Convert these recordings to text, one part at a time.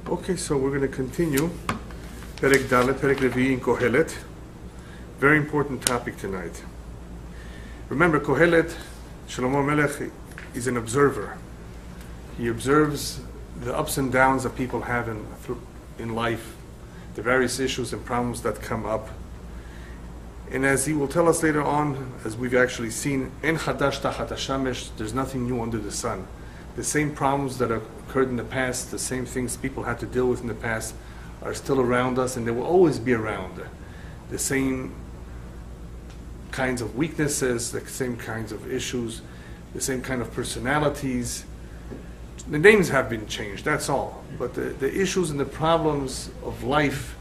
Okay, so we're going to continue Perek Dalet, Perek Revi in Kohelet. Very important topic tonight. Remember, Kohelet, Salomon Melech, is an observer. He observes the ups and downs that people have in life, the various issues and problems that come up. And as he will tell us later on, as we've actually seen, En Chadash Tachat HaShamesh, there's nothing new under the sun. The same problems that occurred in the past, the same things people had to deal with in the past are still around us, and they will always be around. The same kinds of weaknesses, the same kinds of issues, the same kind of personalities. The names have been changed, that's all. But the issues and the problems of life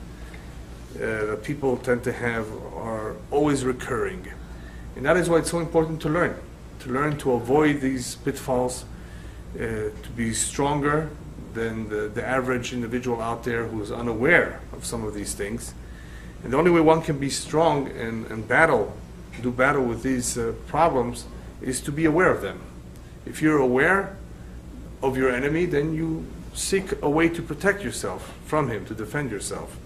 that people tend to have are always recurring. And that is why it's so important to learn to avoid these pitfalls, to be stronger than the average individual out there who is unaware of some of these things. And the only way one can be strong and do battle with these problems is to be aware of them. If you're aware of your enemy, then you seek a way to protect yourself from him, to defend yourself.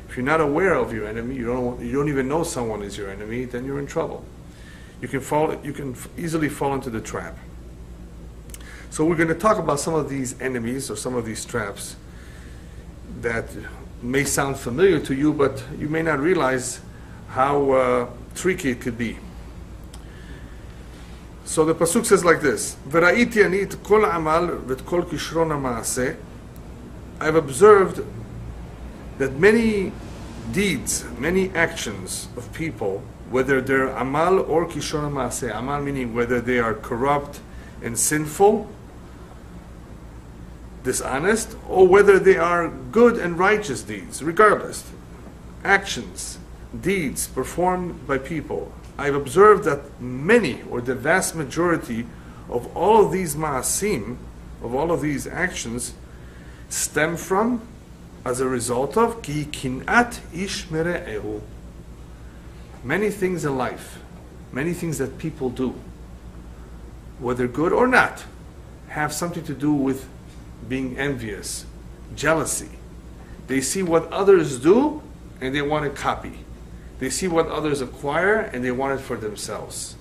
If you're not aware of your enemy, you don't even know someone is your enemy, then you're in trouble. You can easily fall into the trap. So we're going to talk about some of these enemies or some of these traps that may sound familiar to you, but you may not realize how tricky it could be. So the pasuk says like this: "V'ra'iti ani et kol amal v'et kol kishron ha'maaseh." I've observed that many deeds, many actions of people, whether they're amal or kishron ha'maaseh, amal meaning whether they are corrupt and sinful, dishonest, or whether they are good and righteous deeds, regardless, actions, deeds performed by people, I've observed that many, or the vast majority of all of these ma'asim, of all of these actions, stem from, as a result of, ki kin'at ish mere'ehu. Many things in life, many things that people do, whether good or not, have something to do with being envious, jealousy. They see what others do and they want to copy. They see what others acquire and they want it for themselves.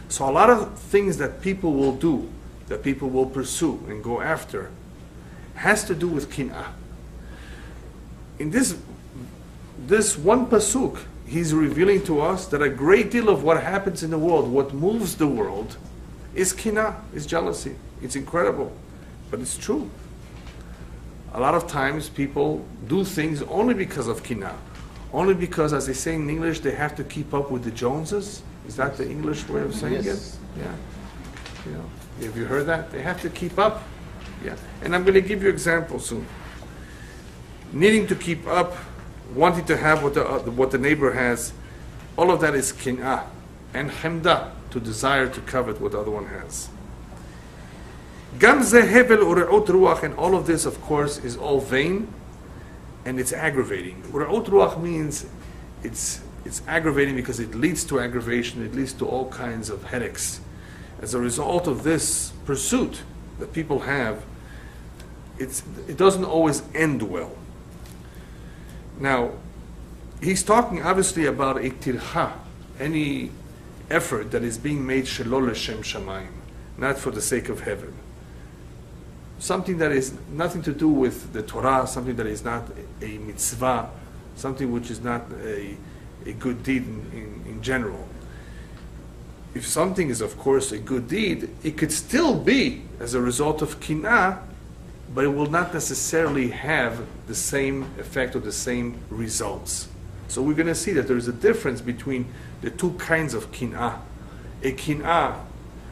So a lot of things that people will do, that people will pursue and go after, has to do with kin'ah. In this one pasuk, he's revealing to us that a great deal of what happens in the world, what moves the world, is kin'ah, is jealousy. It's incredible, but it's true. A lot of times people do things only because of kin'ah. Only because, as they say in English, they have to keep up with the Joneses. Is that the English way of saying it? Yeah. You know, have you heard that? They have to keep up. Yeah. And I'm going to give you examples soon. Needing to keep up, wanting to have what the neighbor has, all of that is kin'ah. And chemda, to desire to covet what the other one has. Gam ze hevel ure'ut ruach, and all of this, of course, is all vain, and it's aggravating. Ure'ut ruach means it's aggravating because it leads to aggravation, it leads to all kinds of headaches. As a result of this pursuit that people have, it doesn't always end well. Now, he's talking obviously about a tirha, any effort that is being made shelo l'shem shamayim, not for the sake of heaven. Something that is nothing to do with the Torah, something that is not a mitzvah, something which is not a good deed in general. If something is, of course, a good deed, it could still be as a result of kin'ah, but it will not necessarily have the same effect or the same results. So we're going to see that there is a difference between the two kinds of kin'ah. A kin'ah,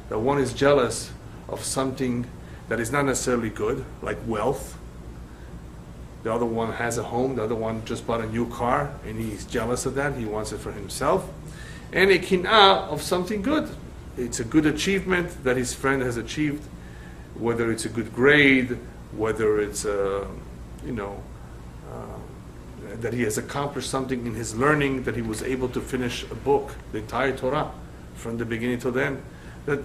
that one is jealous of something that is not necessarily good, like wealth. The other one has a home, the other one just bought a new car, and he's jealous of that, he wants it for himself. And a kin'ah of something good. It's a good achievement that his friend has achieved, whether it's a good grade, whether it's that he has accomplished something in his learning, that he was able to finish a book, the entire Torah, from the beginning to the end. That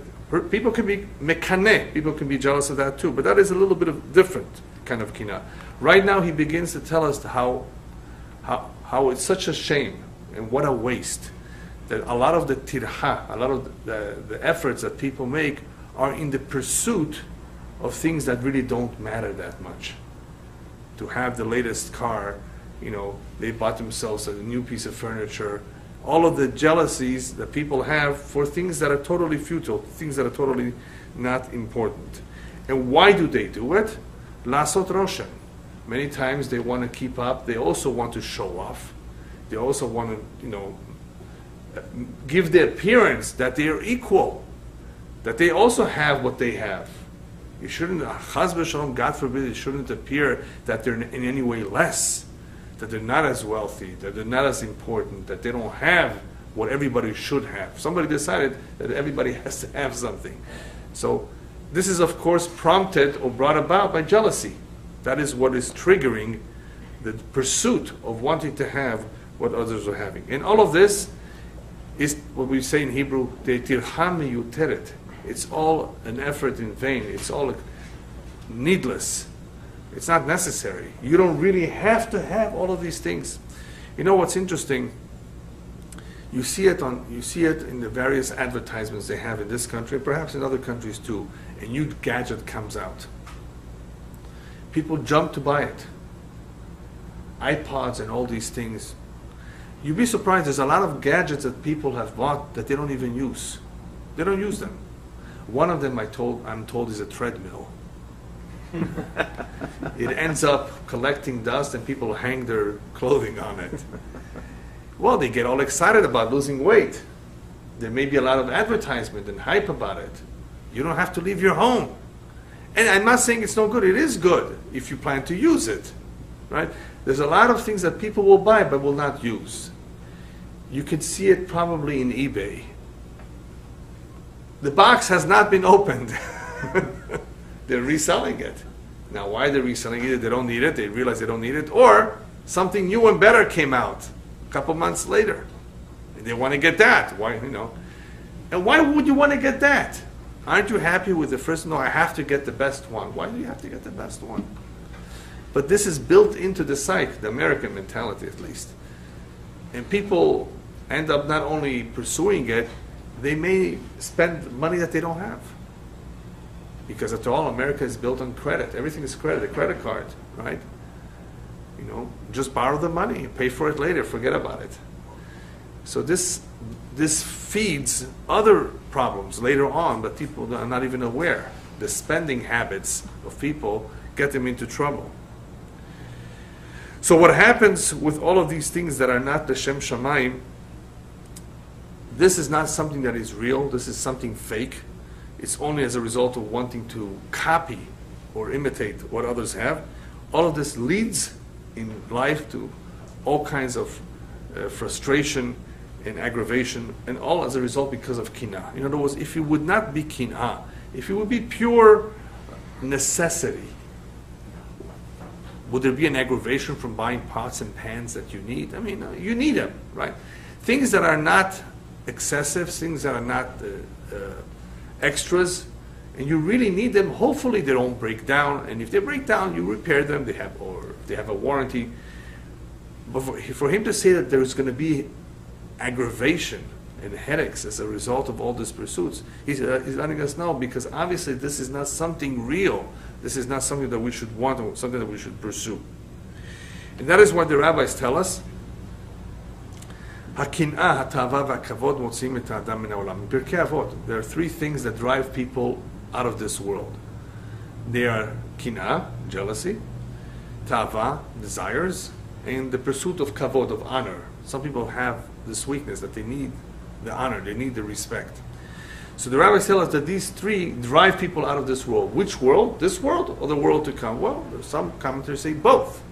people can be mekaneh, people can be jealous of that too, but that is a little bit of different kind of kin'ah. Right now he begins to tell us how it's such a shame and what a waste that a lot of the tirha, a lot of the efforts that people make are in the pursuit of things that really don't matter that much. To have the latest car, they bought themselves a new piece of furniture. All of the jealousies that people have for things that are totally futile, things that are totally not important. And why do they do it? Lasot roshan. Many times they want to keep up. They also want to show off. They also want to, give the appearance that they are equal, that they also have what they have. You shouldn't, chas v'shalom, God forbid, it shouldn't appear that they're in any way less, that they're not as wealthy, that they're not as important, that they don't have what everybody should have. Somebody decided that everybody has to have something. So this is, of course, prompted or brought about by jealousy. That is what is triggering the pursuit of wanting to have what others are having. And all of this is what we say in Hebrew, tirha miyuteret. It's all an effort in vain. It's all needless. It's not necessary. You don't really have to have all of these things. You know what's interesting? You see it in the various advertisements they have in this country, perhaps in other countries too. A new gadget comes out. People jump to buy it. iPods and all these things. You'd be surprised, there's a lot of gadgets that people have bought that they don't even use. They don't use them. One of them I'm told is a treadmill. It ends up collecting dust and people hang their clothing on it. Well, they get all excited about losing weight. There may be a lot of advertisement and hype about it. You don't have to leave your home. And I'm not saying it's no good. It is good if you plan to use it, right? There's a lot of things that people will buy but will not use. You can see it probably in eBay. The box has not been opened. They're reselling it. Now, why they're reselling it? They don't need it. They realize they don't need it. Or something new and better came out a couple months later. They want to get that. Why, And why would you want to get that? Aren't you happy with the first? No, I have to get the best one. Why do you have to get the best one? But this is built into the psyche, the American mentality at least. And people end up not only pursuing it, they may spend money that they don't have. Because after all, America is built on credit. Everything is credit, a credit card, right? Just borrow the money, pay for it later, forget about it. So this feeds other problems later on, but people are not even aware. The spending habits of people get them into trouble. So what happens with all of these things that are not the Shem Shamayim, this is not something that is real, this is something fake. It's only as a result of wanting to copy or imitate what others have. All of this leads in life to all kinds of frustration and aggravation, and all as a result because of kinah. In other words, if it would not be kinah, if it would be pure necessity, would there be an aggravation from buying pots and pans that you need? I mean, you need them, right? Things that are not excessive, things that are not extras, and you really need them. Hopefully they don't break down, and if they break down, you repair them. They have a warranty. But for him to say that there is going to be aggravation and headaches as a result of all these pursuits, he's letting us know, because obviously this is not something real. This is not something that we should want or something that we should pursue. And that is what the rabbis tell us. There are three things that drive people out of this world. They are kinah, jealousy, tava, desires, and the pursuit of kavod, of honor. Some people have this weakness that they need the honor, they need the respect. So the rabbis tell us that these three drive people out of this world. Which world? This world or the world to come? Well, some commentators say both.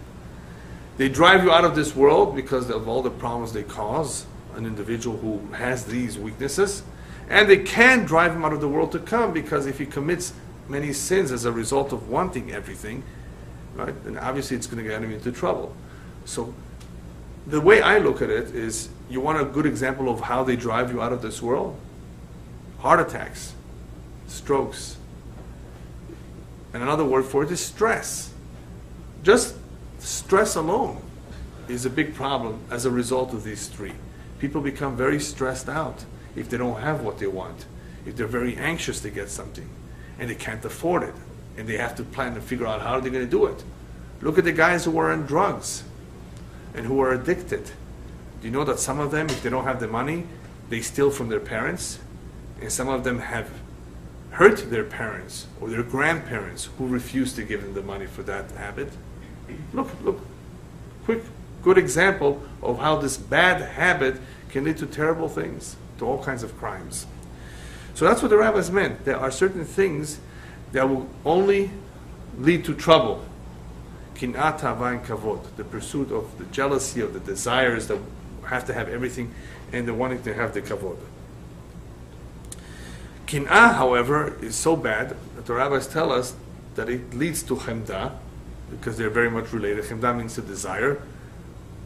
They drive you out of this world because of all the problems they cause an individual who has these weaknesses. And they can drive him out of the world to come, because if he commits many sins as a result of wanting everything, right, then obviously it's going to get him into trouble. So the way I look at it is, you want a good example of how they drive you out of this world? Heart attacks, strokes. And another word for it is stress. Just stress alone is a big problem as a result of these three. People become very stressed out if they don't have what they want, if they're very anxious to get something, and they can't afford it, and they have to plan and figure out how they're going to do it. Look at the guys who are on drugs and who are addicted. Do you know that some of them, if they don't have the money, they steal from their parents, and some of them have hurt their parents or their grandparents who refuse to give them the money for that habit? Look, quick, good example of how this bad habit can lead to terrible things, to all kinds of crimes. So that's what the rabbis meant. There are certain things that will only lead to trouble. Kin'at, tava, and kavod, the pursuit of the jealousy, of the desires that have to have everything, and the wanting to have the kavod. Kin'ah, however, is so bad that the rabbis tell us that it leads to chemda, because they're very much related. Chemda means to desire.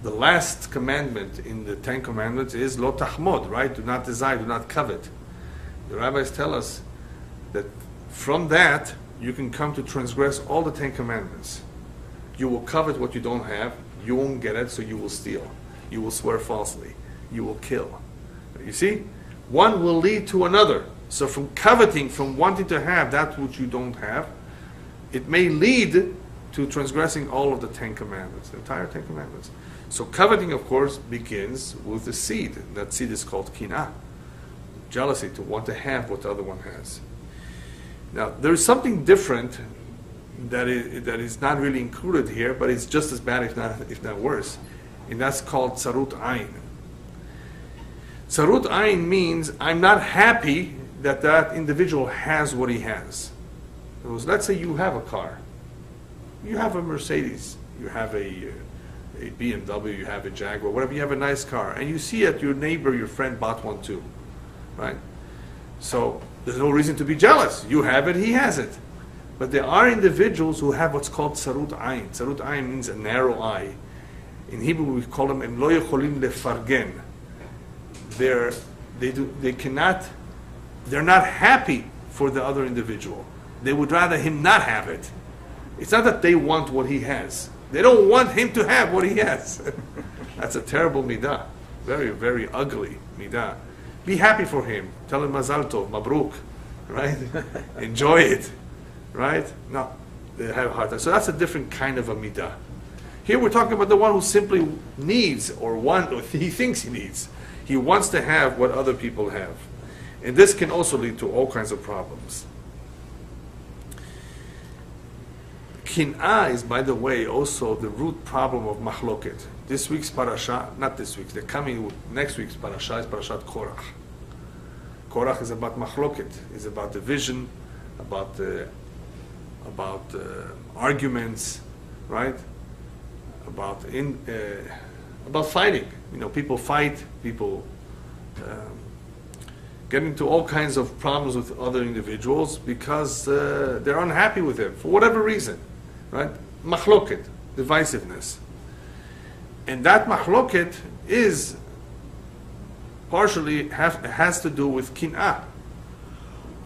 The last commandment in the 10 Commandments is lo tahmod, right? Do not desire, do not covet. The rabbis tell us that from that you can come to transgress all the 10 Commandments. You will covet what you don't have, you won't get it, so you will steal. You will swear falsely. You will kill. You see? One will lead to another. So from coveting, from wanting to have that which you don't have, it may lead to transgressing all of the 10 Commandments, the entire 10 Commandments. So coveting, of course, begins with the seed. That seed is called kin'ah, jealousy, to want to have what the other one has. Now, there is something different that is not really included here, but it's just as bad, if not worse, and that's called tzarut ayn. Tzarut ayn means I'm not happy that that individual has what he has. Let's say you have a car. You have a Mercedes, you have a BMW, you have a Jaguar, whatever, you have a nice car, and you see that your neighbor, your friend bought one too, right? So there's no reason to be jealous. You have it, he has it. But there are individuals who have what's called tzarut ayn. Tzarut ayn means a narrow eye. In Hebrew we call them em lo yocholim lefargen. They're not happy for the other individual. They would rather him not have it. It's not that they want what he has. They don't want him to have what he has. That's a terrible midah. Very, very ugly midah. Be happy for him. Tell him mazal tov, mabruk, right? Enjoy it, right? No, they have a hard time. So that's a different kind of a midah. Here we're talking about the one who simply needs or he thinks he needs. He wants to have what other people have. And this can also lead to all kinds of problems. Kin'ah is, by the way, also the root problem of machloket. This week's parasha, not this week's, next week's parasha is Parashat Korach. Korach is about machloket, is about division, about arguments, right? About fighting. You know, people fight, people get into all kinds of problems with other individuals because they're unhappy with them for whatever reason, right? Machloket, divisiveness. And that machloket is partially has to do with kin'ah.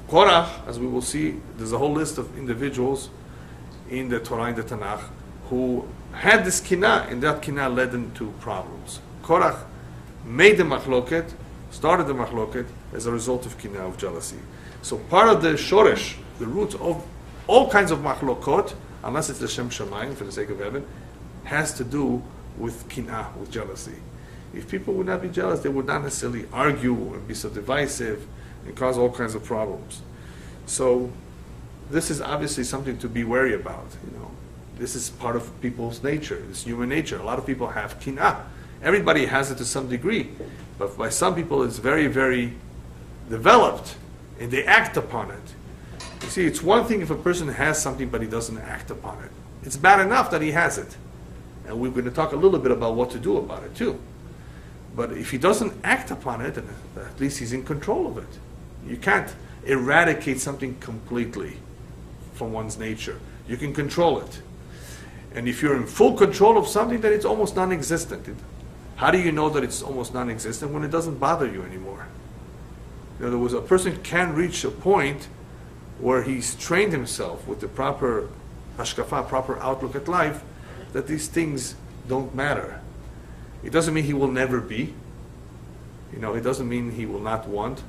Korach, as we will see, there's a whole list of individuals in the Torah, in the Tanakh, who had this kin'ah, and that kin'ah led them to problems. Korach made the machloket, started the machloket as a result of kin'ah, of jealousy. So part of the shoresh, the root of all kinds of machlokot, unless it's the Shem Shamayim, for the sake of heaven, has to do with kin'ah, with jealousy. If people would not be jealous, they would not necessarily argue and be so divisive and cause all kinds of problems. So this is obviously something to be wary about. You know, this is part of people's nature. It's human nature. A lot of people have kin'ah. Everybody has it to some degree, but by some people it's very, very developed, and they act upon it. You see, it's one thing if a person has something but he doesn't act upon it. It's bad enough that he has it. And we're going to talk a little bit about what to do about it too. But if he doesn't act upon it, then at least he's in control of it. You can't eradicate something completely from one's nature. You can control it. And if you're in full control of something, then it's almost non-existent. How do you know that it's almost non-existent? When it doesn't bother you anymore. In other words, a person can reach a point where he's trained himself with the proper hashkafa, proper outlook at life, that these things don't matter. It doesn't mean he will never be. It doesn't mean he will not want.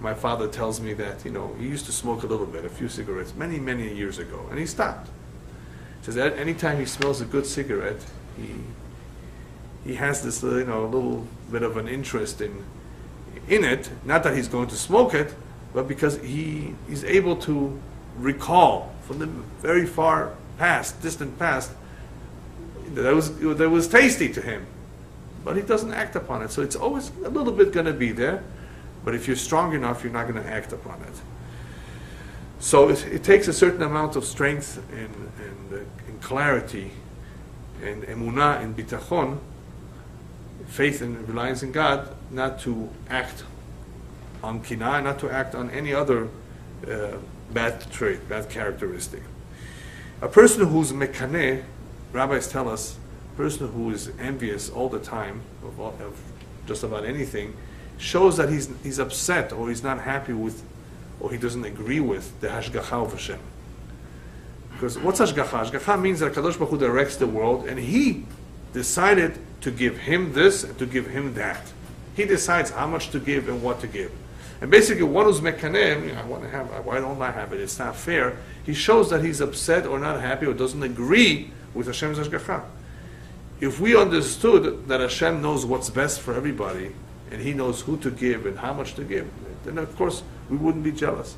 My father tells me that, he used to smoke a little bit, a few cigarettes, many, many years ago, and he stopped. He says that anytime he smells a good cigarette, he has this, little bit of an interest in it. Not that he's going to smoke it, but because he's able to recall from the very far past, distant past, that was tasty to him. But he doesn't act upon it. So it's always a little bit going to be there. But if you're strong enough, you're not going to act upon it. So it takes a certain amount of strength and clarity and emunah and bitachon, faith and reliance in God, not to act on kinah, not to act on any other bad trait, bad characteristic. A person who's mekaneh, rabbis tell us, a person who is envious all the time of just about anything, shows that he's upset or he's not happy with, or he doesn't agree with the hashgacha of Hashem. Because what's hashgacha? Hashgacha means that Kadosh Baruch Hu directs the world, and he decided to give him this and to give him that. He decides how much to give and what to give. And basically, one who's mekaneh, I want to have, why don't I have it? It's not fair. He shows that he's upset or not happy or doesn't agree with Hashem's hashgacha. If we understood that Hashem knows what's best for everybody, and He knows who to give and how much to give, then of course we wouldn't be jealous.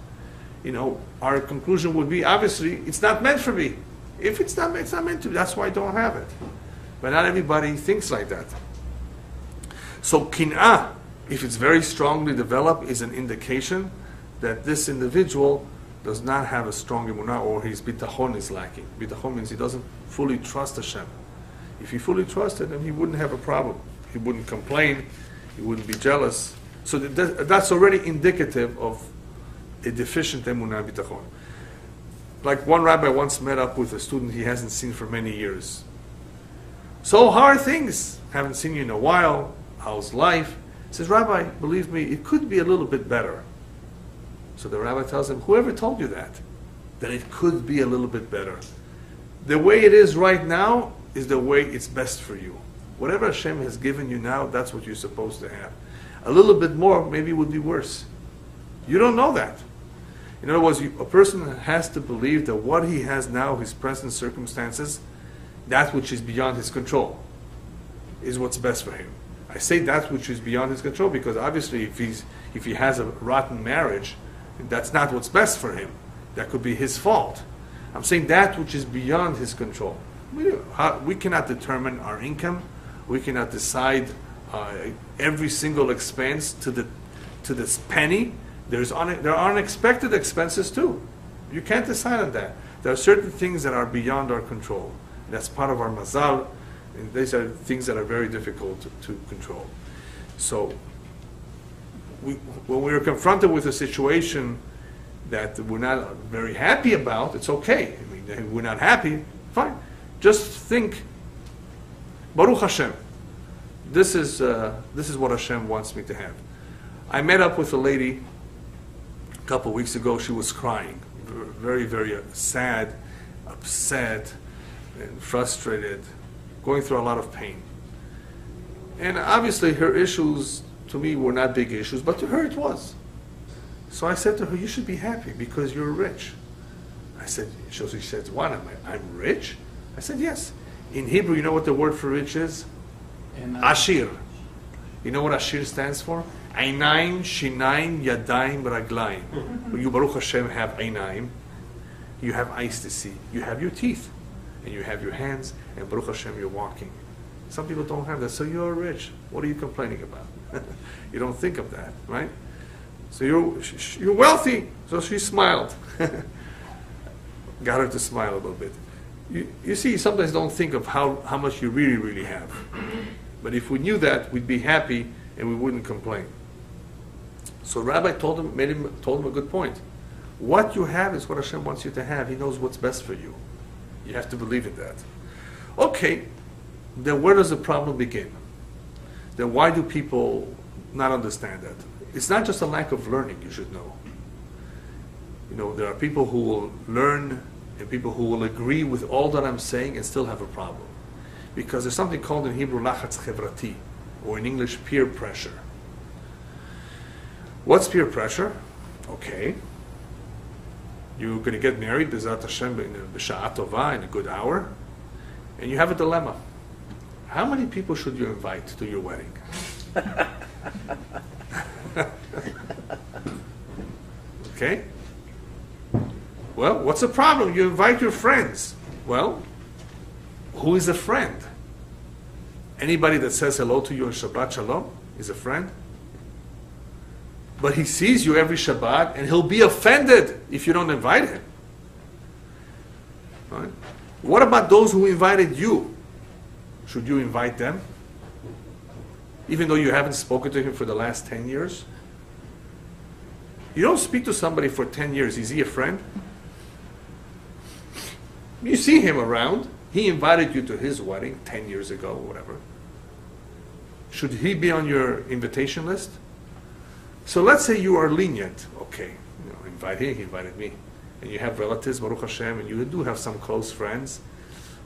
Our conclusion would be, obviously, it's not meant for me. If it's not meant to be, that's why I don't have it. But not everybody thinks like that. So kin'ah, if it's very strongly developed, is an indication that this individual does not have a strong emunah, or his bitachon is lacking. Bitachon means he doesn't fully trust Hashem. If he fully trusted, then he wouldn't have a problem. He wouldn't complain. He wouldn't be jealous. So that's already indicative of a deficient emunah bitachon. Like one rabbi once met up with a student he hasn't seen for many years. So how are things? Haven't seen you in a while. How's life? He says, Rabbi, believe me, it could be a little bit better. So the rabbi tells him, whoever told you that it could be a little bit better? The way it is right now is the way it's best for you. Whatever Hashem has given you now, that's what you're supposed to have. A little bit more maybe would be worse. You don't know that. In other words, a person has to believe that what he has now, his present circumstances, that which is beyond his control, is what's best for him. I say that which is beyond his control because obviously if he has a rotten marriage, that's not what's best for him. That could be his fault. I'm saying that which is beyond his control. We cannot determine our income. We cannot decide every single expense to this penny. There are unexpected expenses too. You can't decide on that. There are certain things that are beyond our control. That's part of our mazal. And these are things that are very difficult to control. So when we're confronted with a situation that we're not very happy about, it's okay. I mean, we're not happy, fine. Just think, Baruch Hashem. This is what Hashem wants me to have. I met up with a lady a couple of weeks ago. She was crying, very, very sad, upset, and frustrated, going through a lot of pain. And obviously her issues to me were not big issues, but to her it was. So I said to her, you should be happy because you're rich. I said, she said, what, I'm rich? I said, yes. In Hebrew, you know what the word for rich is? Ashir. You know what Ashir stands for? Einayim, Shinayim, Yadayim, Raglayim. You, Baruch Hashem, have Einayim. You have eyes to see. You have your teeth. And you have your hands. And Baruch Hashem, you're walking. Some people don't have that. So you're rich. What are you complaining about? You don't think of that, right? So you're wealthy. So she smiled. Got her to smile a little bit. You see, sometimes don't think of how much you really, really have. But if we knew that, we'd be happy and we wouldn't complain. So Rabbi told him a good point. What you have is what Hashem wants you to have. He knows what's best for you. You have to believe in that. Okay, then where does the problem begin? Then why do people not understand that? It's not just a lack of learning, you should know. You know, there are people who will learn and people who will agree with all that I'm saying and still have a problem. Because there's something called in Hebrew lachatz chevrati, or in English peer pressure. What's peer pressure? Okay, you're going to get married, B'ezrat Hashem, in a b'sha'at tova, in a good hour, and you have a dilemma. How many people should you invite to your wedding? Okay? Well, what's the problem? You invite your friends. Well, who is a friend? Anybody that says hello to you on Shabbat Shalom is a friend. But he sees you every Shabbat and he'll be offended if you don't invite him. Right? What about those who invited you? Should you invite them? Even though you haven't spoken to him for the last 10 years? You don't speak to somebody for 10 years. Is he a friend? You see him around. He invited you to his wedding 10 years ago or whatever. Should he be on your invitation list? So let's say you are lenient. Okay, invite him, he invited me. And you have relatives, Baruch Hashem, and you do have some close friends,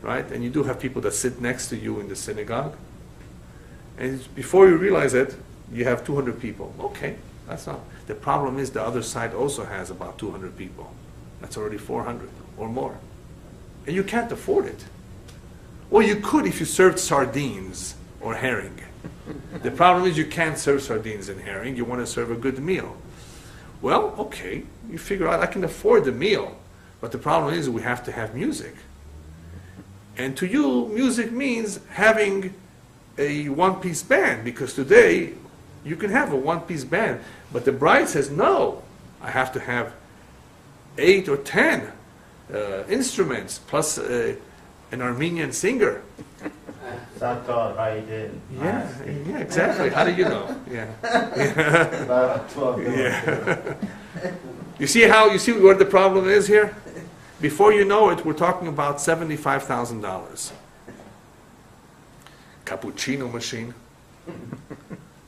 right? And you do have people that sit next to you in the synagogue. And before you realize it, you have 200 people. Okay, that's not. The problem is the other side also has about 200 people. That's already 400 or more. And you can't afford it. Well, you could if you served sardines or herring. The problem is you can't serve sardines and herring. You want to serve a good meal. Well, okay, you figure out I can afford the meal. But the problem is we have to have music. And to you, music means having a one-piece band, because today you can have a one-piece band. But the bride says, no, I have to have 8 or 10 instruments plus an Armenian singer. Yeah, exactly. How do you know? Yeah. Yeah. You see what the problem is here? Before you know it, we're talking about $75,000. Cappuccino machine.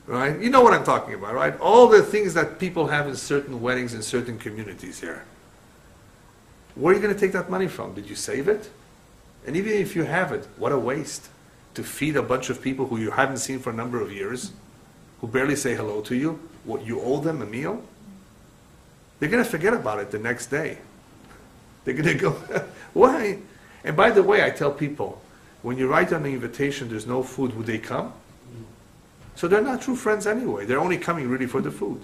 Right? You know what I'm talking about, right? All the things that people have in certain weddings in certain communities here. Where are you going to take that money from? Did you save it? And even if you have it, what a waste to feed a bunch of people who you haven't seen for a number of years, who barely say hello to you. What, you owe them a meal? They're going to forget about it the next day. They're going to go, why? And by the way, I tell people, when you write on the invitation there's no food, would they come? So they're not true friends anyway. They're only coming really for the food.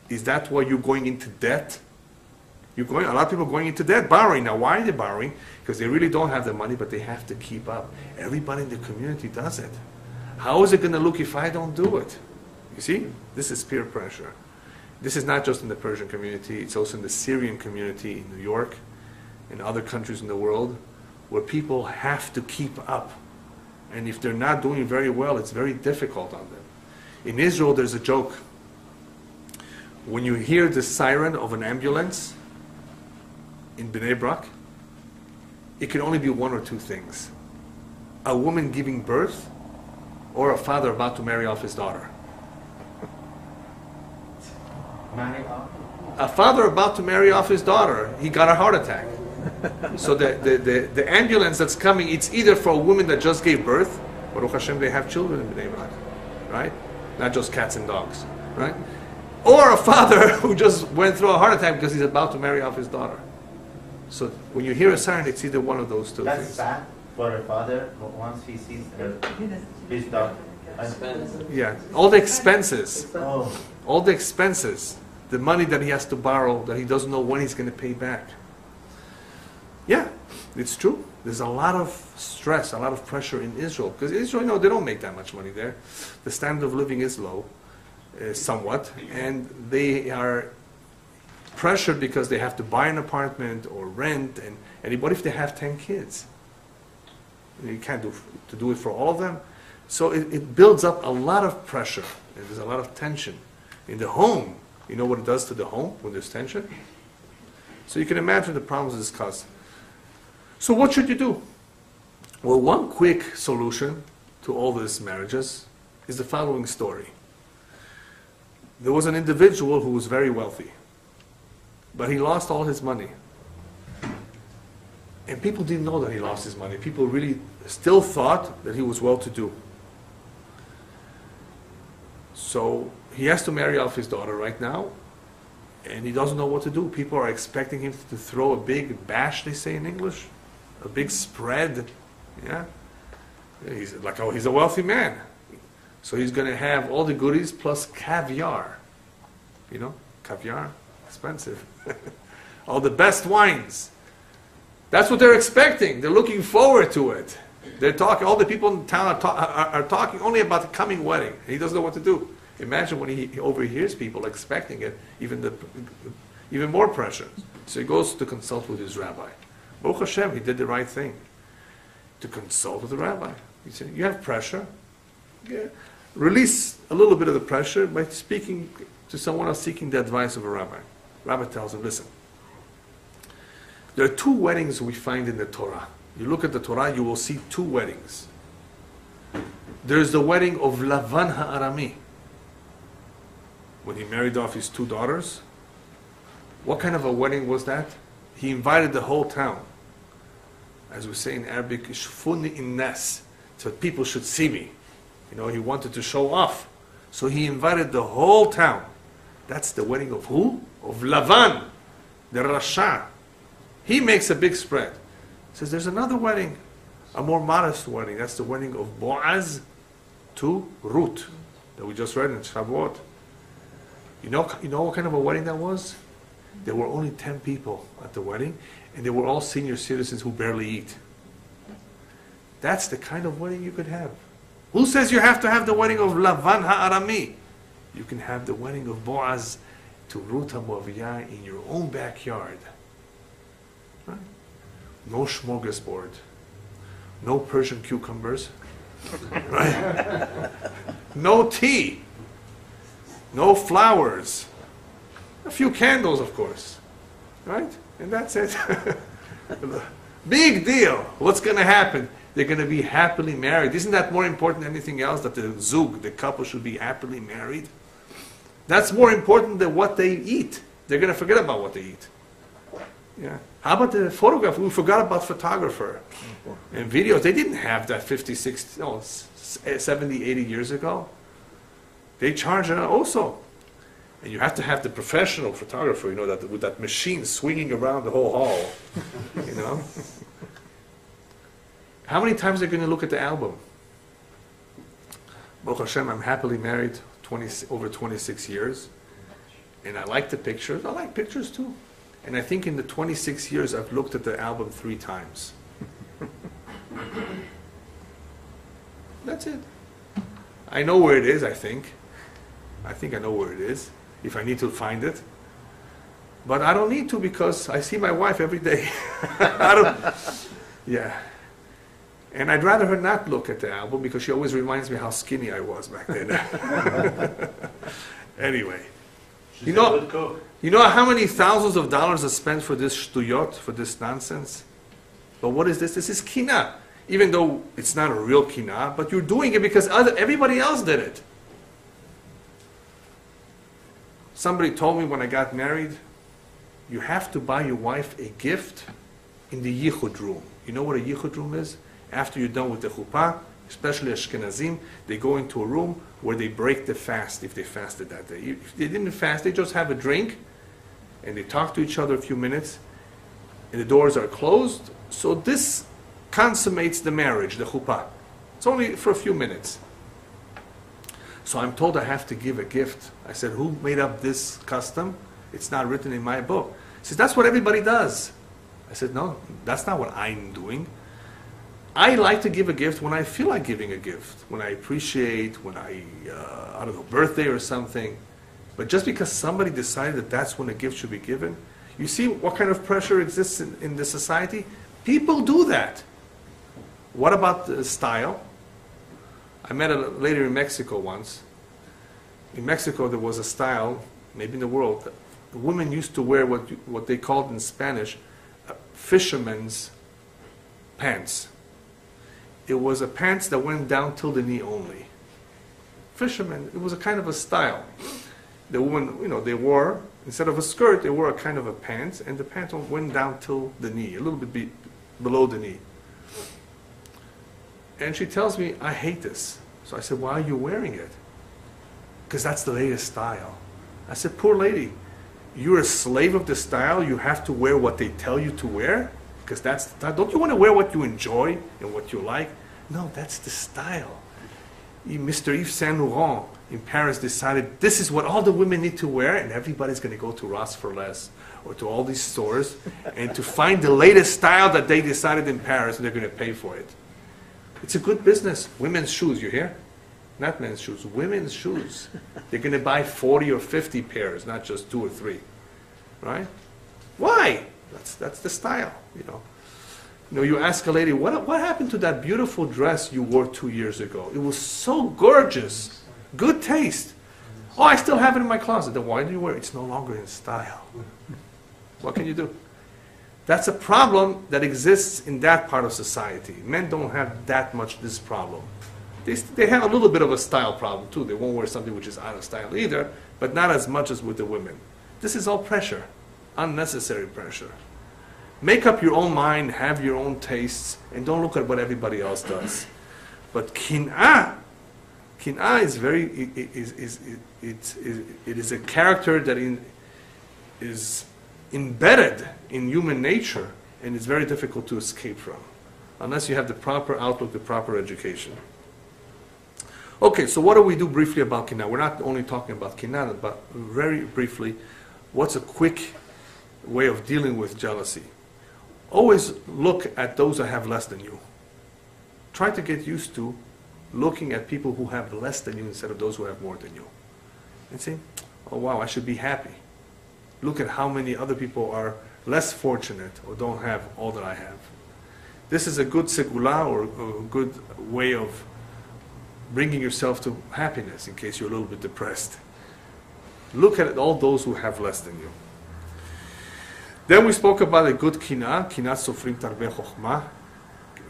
Is that why you're going into debt? A lot of people are going into debt, borrowing. Now, why are they borrowing? Because they really don't have the money, but they have to keep up. Everybody in the community does it. How is it going to look if I don't do it? You see? This is peer pressure. This is not just in the Persian community. It's also in the Syrian community in New York and other countries in the world where people have to keep up. And if they're not doing very well, it's very difficult on them. In Israel, there's a joke. When you hear the siren of an ambulance in Bnei Brak, it can only be one or two things. A woman giving birth or a father about to marry off his daughter. A father about to marry off his daughter, he got a heart attack. So the ambulance that's coming, it's either for a woman that just gave birth, Baruch Hashem, they have children in Bnei Brak, right? Not just cats and dogs, right? Or a father who just went through a heart attack because he's about to marry off his daughter. So when you hear a siren, it's either one of those two things. That's sad for a father once he sees his daughter. Yeah, all the expenses. Oh. All the expenses. The money that he has to borrow that he doesn't know when he's going to pay back. Yeah, it's true. There's a lot of stress, a lot of pressure in Israel. Because Israel, they don't make that much money there. The standard of living is low, somewhat. And they are pressured because they have to buy an apartment or rent. And what if they have 10 kids? You can't do it for all of them. So it builds up a lot of pressure. There's a lot of tension. In the home, you know what it does to the home when there's tension? So you can imagine the problems this causes. So what should you do? Well, one quick solution to all these marriages is the following story. There was an individual who was very wealthy, but he lost all his money. And people didn't know that he lost his money. People really still thought that he was well-to-do. So he has to marry off his daughter right now, and he doesn't know what to do. People are expecting him to throw a big bash, they say in English, a big spread. Yeah, he's like, oh, he's a wealthy man, so he's going to have all the goodies plus caviar. You know, caviar, expensive. All the best wines. That's what they're expecting. They're looking forward to it. They're talking. All the people in town are talking only about the coming wedding. And he doesn't know what to do. Imagine when he overhears people expecting it, even more pressure. So he goes to consult with his rabbi. Baruch Hashem, he did the right thing. To consult with the rabbi. He said, "You have pressure. Yeah. Release a little bit of the pressure by speaking to someone else, seeking the advice of a rabbi." Rabbi tells him, "Listen. There are two weddings we find in the Torah. You look at the Torah, you will see two weddings. There's the wedding of Lavan HaArami, when he married off his two daughters. What kind of a wedding was that? He invited the whole town. As we say in Arabic, Shfuni innas, so people should see me. You know, he wanted to show off. So he invited the whole town. That's the wedding of who? Of Lavan, the Rasha. He makes a big spread. Says there's another wedding, a more modest wedding. That's the wedding of Boaz to Ruth that we just read in Shavuot. You know what kind of a wedding that was? There were only 10 people at the wedding, and they were all senior citizens who barely eat. That's the kind of wedding you could have. Who says you have to have the wedding of Lavan HaArami? You can have the wedding of Boaz to Ruth HaMoaviyah in your own backyard. Right? No smorgasbord, no Persian cucumbers, right? No tea, no flowers, a few candles, of course, right? And that's it. Big deal. What's going to happen? They're going to be happily married. Isn't that more important than anything else? That the zug, the couple, should be happily married. That's more important than what they eat. They're going to forget about what they eat. Yeah. How about the photographer? We forgot about photographer and videos. They didn't have that 50, 60, no, 70, 80 years ago. They charge also. And you have to have the professional photographer, you know, that with that machine swinging around the whole hall. You know? How many times are they going to look at the album? Baruch Hashem, I'm happily married over 26 years. And I like the pictures. I like pictures too. And I think in the 26 years, I've looked at the album 3 times. That's it. I know where it is, I think. I think I know where it is, if I need to find it. But I don't need to because I see my wife every day. Yeah. And I'd rather her not look at the album because she always reminds me how skinny I was back then. Anyway. She's a good cook. You know how many thousands of dollars are spent for this shtuyot, for this nonsense? But what is this? This is kina. Even though it's not a real kina, but you're doing it because everybody else did it. Somebody told me when I got married, you have to buy your wife a gift in the yichud room. You know what a yichud room is? After you're done with the chuppah, especially Ashkenazim, they go into a room where they break the fast if they fasted that day. If they didn't fast, they just have a drink and they talk to each other a few minutes and the doors are closed. So this consummates the marriage, the chuppah. It's only for a few minutes. So I'm told I have to give a gift. I said, who made up this custom? It's not written in my book. He says, that's what everybody does. I said, no, that's not what I'm doing. I like to give a gift when I feel like giving a gift, when I appreciate, when I don't know, birthday or something. But just because somebody decided that that's when a gift should be given, you see what kind of pressure exists in this society? People do that. What about the style? I met a lady in Mexico once. In Mexico there was a style, maybe in the world, the women used to wear what they called in Spanish fisherman's pants. It was a pants that went down till the knee only. Fishermen, it was a kind of a style. The woman, you know, they wore, instead of a skirt, they wore a kind of a pants, and the pants went down till the knee, a little bit below the knee. And she tells me, I hate this. So I said, why are you wearing it? Because that's the latest style. I said, poor lady, you're a slave of the style. You have to wear what they tell you to wear? Because that's the style. Don't you want to wear what you enjoy and what you like? No, that's the style. Mr. Yves Saint Laurent in Paris decided this is what all the women need to wear, and everybody's going to go to Ross for Less or to all these stores and to find the latest style that they decided in Paris, and they're going to pay for it. It's a good business. Women's shoes, you hear? Not men's shoes, women's shoes. They're going to buy 40 or 50 pairs, not just 2 or 3. Right? Why? That's the style, you know. You know, you ask a lady, what happened to that beautiful dress you wore 2 years ago? It was so gorgeous. Good taste. Oh, I still have it in my closet. Then why do you wear it? It's no longer in style. What can you do? That's a problem that exists in that part of society. Men don't have that much this problem. They have a little bit of a style problem too. They won't wear something which is out of style either, but not as much as with the women. This is all pressure, unnecessary pressure. Make up your own mind, have your own tastes, and don't look at what everybody else does. But kin'ah is very, it is a character that is embedded in human nature, and it's very difficult to escape from, unless you have the proper outlook, the proper education. Okay, so what do we do briefly about kin'ah? We're not only talking about kin'ah, but very briefly, what's a quick way of dealing with jealousy? Always look at those that have less than you. Try to get used to looking at people who have less than you instead of those who have more than you. And say, oh wow, I should be happy. Look at how many other people are less fortunate or don't have all that I have. This is a good segula, or a good way of bringing yourself to happiness in case you're a little bit depressed. Look at all those who have less than you. Then we spoke about a good kin'ah. Kin'ah sofrim tarbeh chokhmah.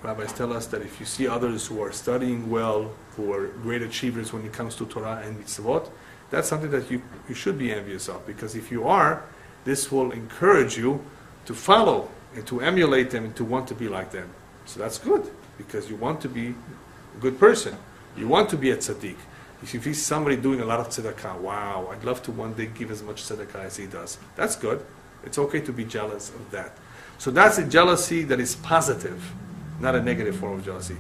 Rabbis tell us that if you see others who are studying well, who are great achievers when it comes to Torah and mitzvot, that's something that you should be envious of, because if you are, this will encourage you to follow and to emulate them and to want to be like them. So that's good, because you want to be a good person. You want to be a tzaddik. If you see somebody doing a lot of tzedakah, wow, I'd love to one day give as much tzedakah as he does. That's good. It's okay to be jealous of that. So that's a jealousy that is positive, not a negative form of jealousy.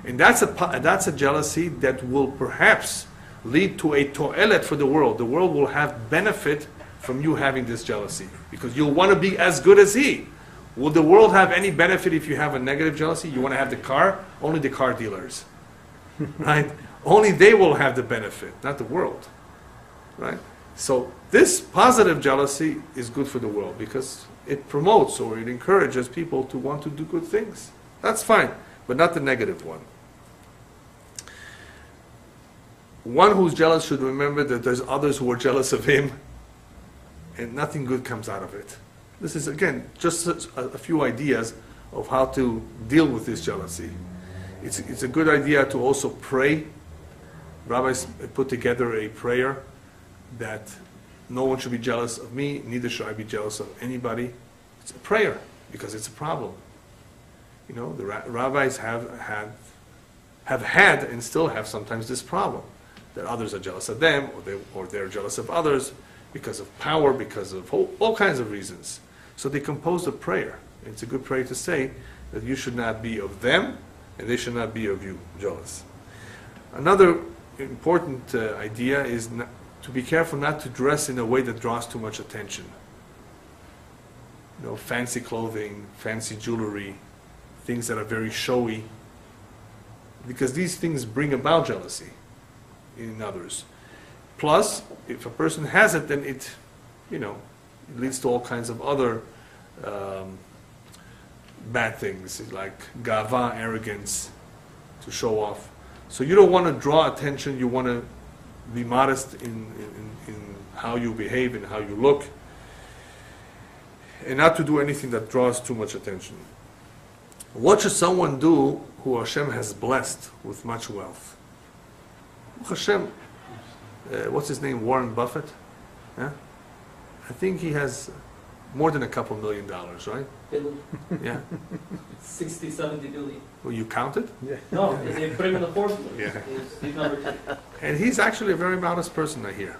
And that's a jealousy that will perhaps lead to a to'elet for the world. The world will have benefit from you having this jealousy, because you'll want to be as good as he. Will the world have any benefit if you have a negative jealousy? You want to have the car? Only the car dealers. Right? Only they will have the benefit, not the world. Right? So this positive jealousy is good for the world, because it promotes or it encourages people to want to do good things. That's fine, but not the negative one. One who's jealous should remember that there's others who are jealous of him, and nothing good comes out of it. This is, again, just a few ideas of how to deal with this jealousy. It's a good idea to also pray. Rabbis put together a prayer that no one should be jealous of me, neither should I be jealous of anybody. It's a prayer, because it's a problem. You know, the rabbis have had and still have sometimes this problem, that others are jealous of them, or they're jealous of others because of power, because of all kinds of reasons. So they composed a prayer. It's a good prayer to say that you should not be of them, and they should not be of you, jealous. Another important idea is to be careful not to dress in a way that draws too much attention. You know, fancy clothing, fancy jewelry, things that are very showy, because these things bring about jealousy in others. Plus, if a person has it, then it leads to all kinds of other bad things, like gava, arrogance, to show off. So you don't want to draw attention. You want to be modest in how you behave and how you look, and not to do anything that draws too much attention. What should someone do who Hashem has blessed with much wealth? Hashem, what's his name, Warren Buffett? Yeah? I think he has more than a couple $1 million, right? Billion. Yeah. 60, 70 billion. Well, you counted? No, they put him in the fourth. Yeah. He's number 2. And he's actually a very modest person, I hear.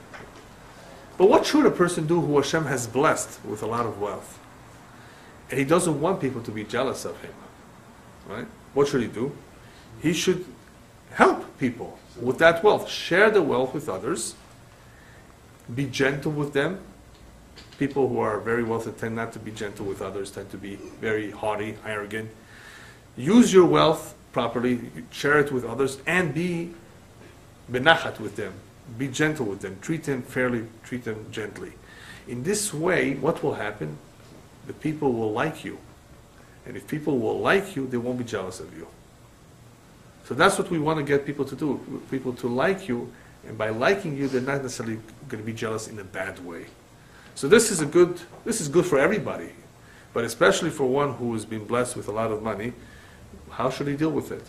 But what should a person do who Hashem has blessed with a lot of wealth? And he doesn't want people to be jealous of him, right? What should he do? He should help people with that wealth. Share the wealth with others. Be gentle with them. People who are very wealthy tend not to be gentle with others, tend to be very haughty, arrogant. Use your wealth properly, share it with others, and be benachat with them. Be gentle with them. Treat them fairly, treat them gently. In this way, what will happen? The people will like you. And if people will like you, they won't be jealous of you. So that's what we want to get people to do. People to like you, and by liking you, they're not necessarily going to be jealous in a bad way. So this is good for everybody, but especially for one who has been blessed with a lot of money. How should he deal with it?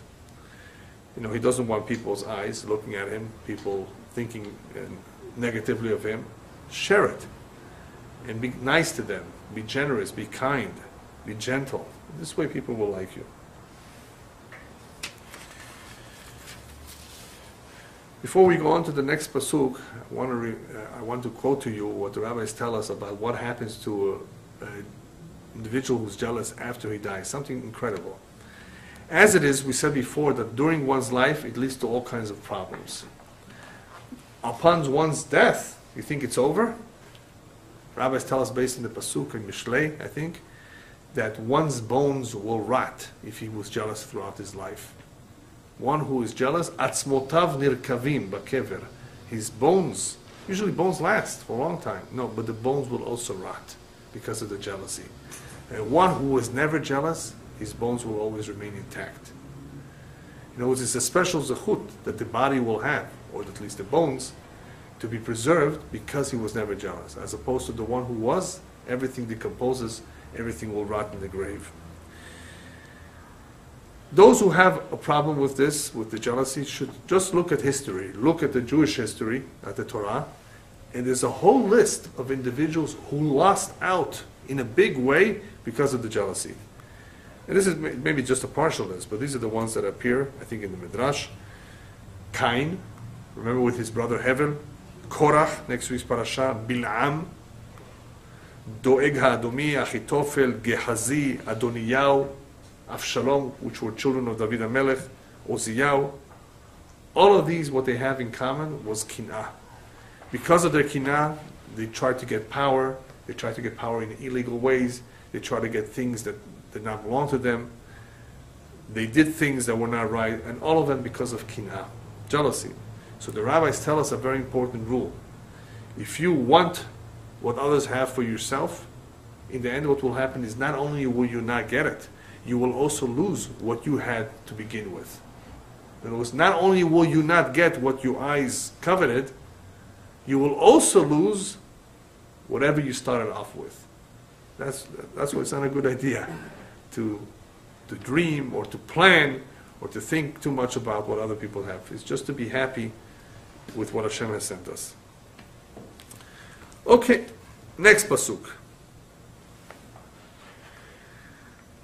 You know, he doesn't want people's eyes looking at him, people thinking negatively of him. Share it, and be nice to them. Be generous, be kind, be gentle. This way people will like you. Before we go on to the next pasuk, I want to quote to you what the rabbis tell us about what happens to an individual who's jealous after he dies. Something incredible. As it is, we said before that during one's life, it leads to all kinds of problems. Upon one's death, you think it's over? Rabbis tell us, based on the pasuk in Mishlei, I think, that one's bones will rot if he was jealous throughout his life. One who is jealous, atzmotav nirkavim bakever. His bones, usually bones last for a long time. No, but the bones will also rot because of the jealousy. And one who was never jealous, his bones will always remain intact. In other words, it's a special zechut that the body will have, or at least the bones, to be preserved because he was never jealous. As opposed to the one who was, everything decomposes, everything will rot in the grave. Those who have a problem with this, with the jealousy, should just look at history. Look at the Jewish history, at the Torah, and there's a whole list of individuals who lost out in a big way because of the jealousy. And this is maybe just a partial list, but these are the ones that appear, I think, in the Midrash. Cain, remember, with his brother Hevel. Korach, next week's parasha. Bil'am. Doeg ha'adomi, Achitofel, Gehazi, Adoniyahu, Avshalom, which were children of David HaMelech, Oziyahu. All of these, what they have in common was kinah. Because of their kinah, they tried to get power. They tried to get power in illegal ways. They tried to get things that did not belong to them. They did things that were not right, and all of them because of kinah, jealousy. So the rabbis tell us a very important rule. If you want what others have for yourself, in the end what will happen is not only will you not get it, you will also lose what you had to begin with. In other words, not only will you not get what your eyes coveted, you will also lose whatever you started off with. That's why it's not a good idea to dream or to plan or to think too much about what other people have. It's just to be happy with what Hashem has sent us. Okay, next pasuk.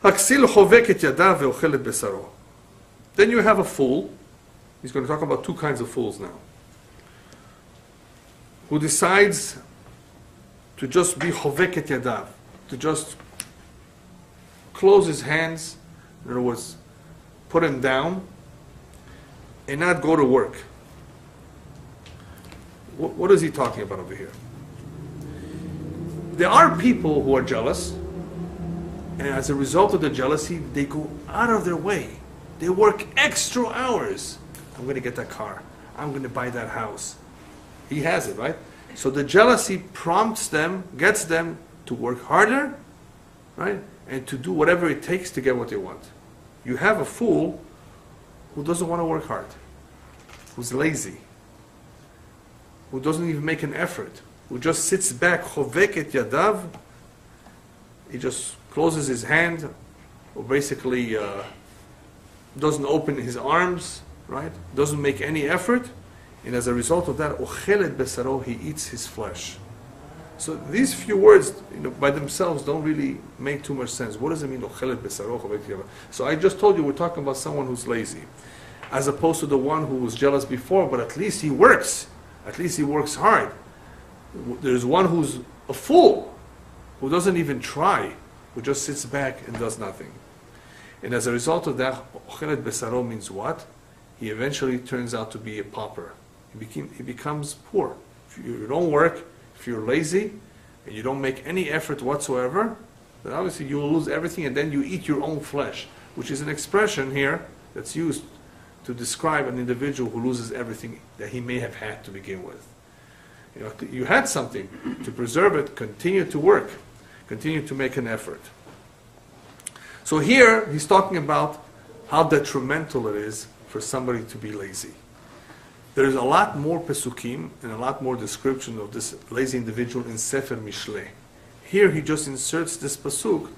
Haksil chovek et yadav ve'ochel et besaro. Then you have a fool. He's going to talk about two kinds of fools now. Who decides to just be chovek et yadav, to just close his hands, in other words, put him down, and not go to work. What is he talking about over here? There are people who are jealous, and as a result of the jealousy, they go out of their way. They work extra hours. I'm going to get that car. I'm going to buy that house. He has it, right? So the jealousy prompts them, gets them to work harder, right? And to do whatever it takes to get what they want. You have a fool who doesn't want to work hard, who's lazy, who doesn't even make an effort, who just sits back, chovek et yadav. He just closes his hand, or basically doesn't open his arms, right? Doesn't make any effort, and as a result of that, ochel et besaro, he eats his flesh. So these few words, by themselves don't really make too much sense. What does it mean? So I just told you we're talking about someone who's lazy, as opposed to the one who was jealous before, but at least he works. At least he works hard. There's one who's a fool, who doesn't even try, who just sits back and does nothing. And as a result of that, Kohelet besaro means what? He eventually turns out to be a pauper. He becomes poor. If you don't work, if you're lazy, and you don't make any effort whatsoever, then obviously you will lose everything, and then you eat your own flesh, which is an expression here that's used to describe an individual who loses everything that he may have had to begin with. You had something. To preserve it, continue to work. Continue to make an effort. So here, he's talking about how detrimental it is for somebody to be lazy. There's a lot more pesukim and a lot more description of this lazy individual in Sefer Mishlei. Here he just inserts this pasuk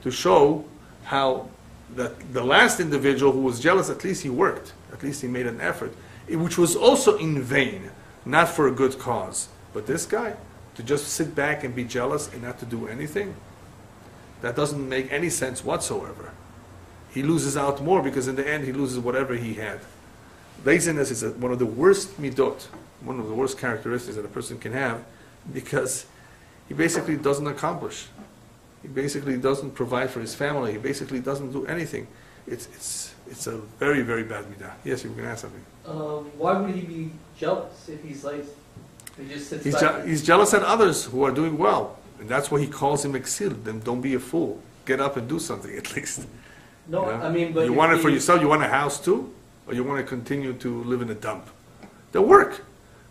to show how that the last individual who was jealous, at least he worked, at least he made an effort, which was also in vain, not for a good cause. But this guy, to just sit back and be jealous and not to do anything, that doesn't make any sense whatsoever. He loses out more because in the end he loses whatever he had. Laziness is one of the worst midot, one of the worst characteristics that a person can have, because he basically doesn't accomplish. He basically doesn't provide for his family. He basically doesn't do anything. It's a very, very bad midah. Yes, you can ask something. Why would he be jealous if he's lazy? He just sits back. He's jealous at others who are doing well. And that's why he calls him exil. Then don't be a fool. Get up and do something at least. No, I mean, but you want it for yourself? You want a house too? Or you want to continue to live in a dump? Then work.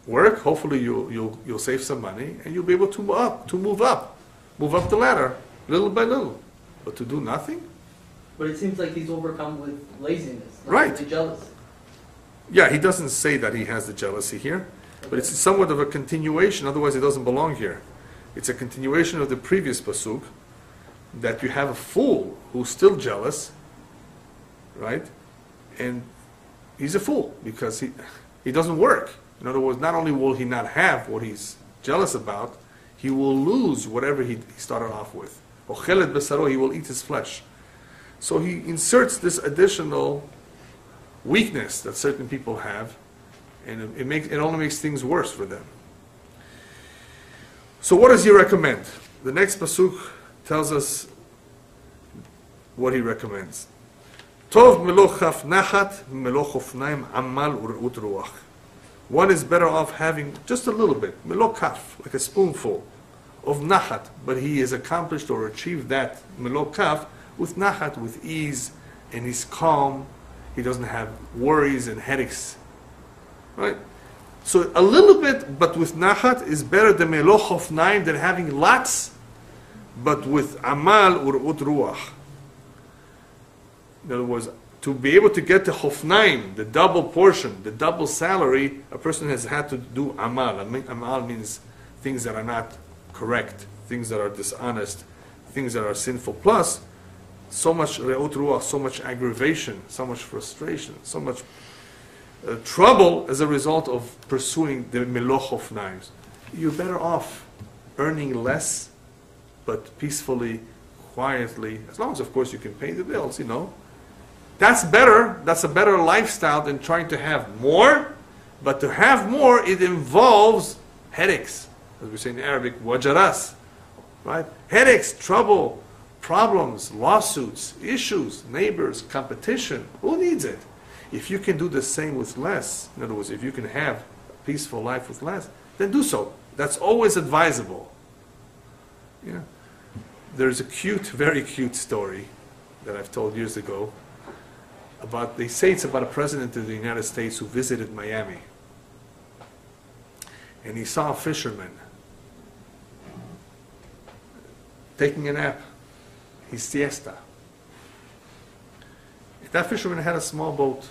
Work. Hopefully you'll save some money and you'll be able to move up the ladder little by little. But to do nothing? But it seems like he's overcome with laziness, not Right. really jealous. Yeah, he doesn't say that he has the jealousy here, but it's somewhat of a continuation. Otherwise, it doesn't belong here. It's a continuation of the previous pasuk, that you have a fool who's still jealous, right? And he's a fool because he doesn't work. In other words, not only will he not have what he's jealous about, he will lose whatever he started off with. Kohelet besaro, he will eat his flesh. So he inserts this additional weakness that certain people have, and it only makes things worse for them. So what does he recommend? The next pasuk tells us what he recommends. Tov meloch chaf nachat meloch ofnaim amal u'reut ruach. One is better off having just a little bit, meloch kaf, like a spoonful of nachat, but he has accomplished or achieved that meloch kaf with nachat, with ease, and he's calm. He doesn't have worries and headaches, right? So a little bit, but with nachat, is better than meloch ofnaim, than having lots, but with amal u'reut ruach. In other words, to be able to get the hofnaim, the double portion, the double salary, a person has had to do amal. Amal means things that are not correct, things that are dishonest, things that are sinful. Plus, so much re'ut ruach, so much aggravation, so much frustration, so much trouble as a result of pursuing the meloch hofnaim. You're better off earning less, but peacefully, quietly, as long as, of course, you can pay the bills, That's better. That's a better lifestyle than trying to have more. But to have more, it involves headaches. As we say in Arabic, wajaras. Right? Headaches, trouble, problems, lawsuits, issues, neighbors, competition. Who needs it? If you can do the same with less, in other words, if you can have a peaceful life with less, then do so. That's always advisable. Yeah. There's a cute, very cute story that I've told years ago. They say it's about a president of the United States who visited Miami. And he saw a fisherman taking a nap, his siesta. That fisherman had a small boat.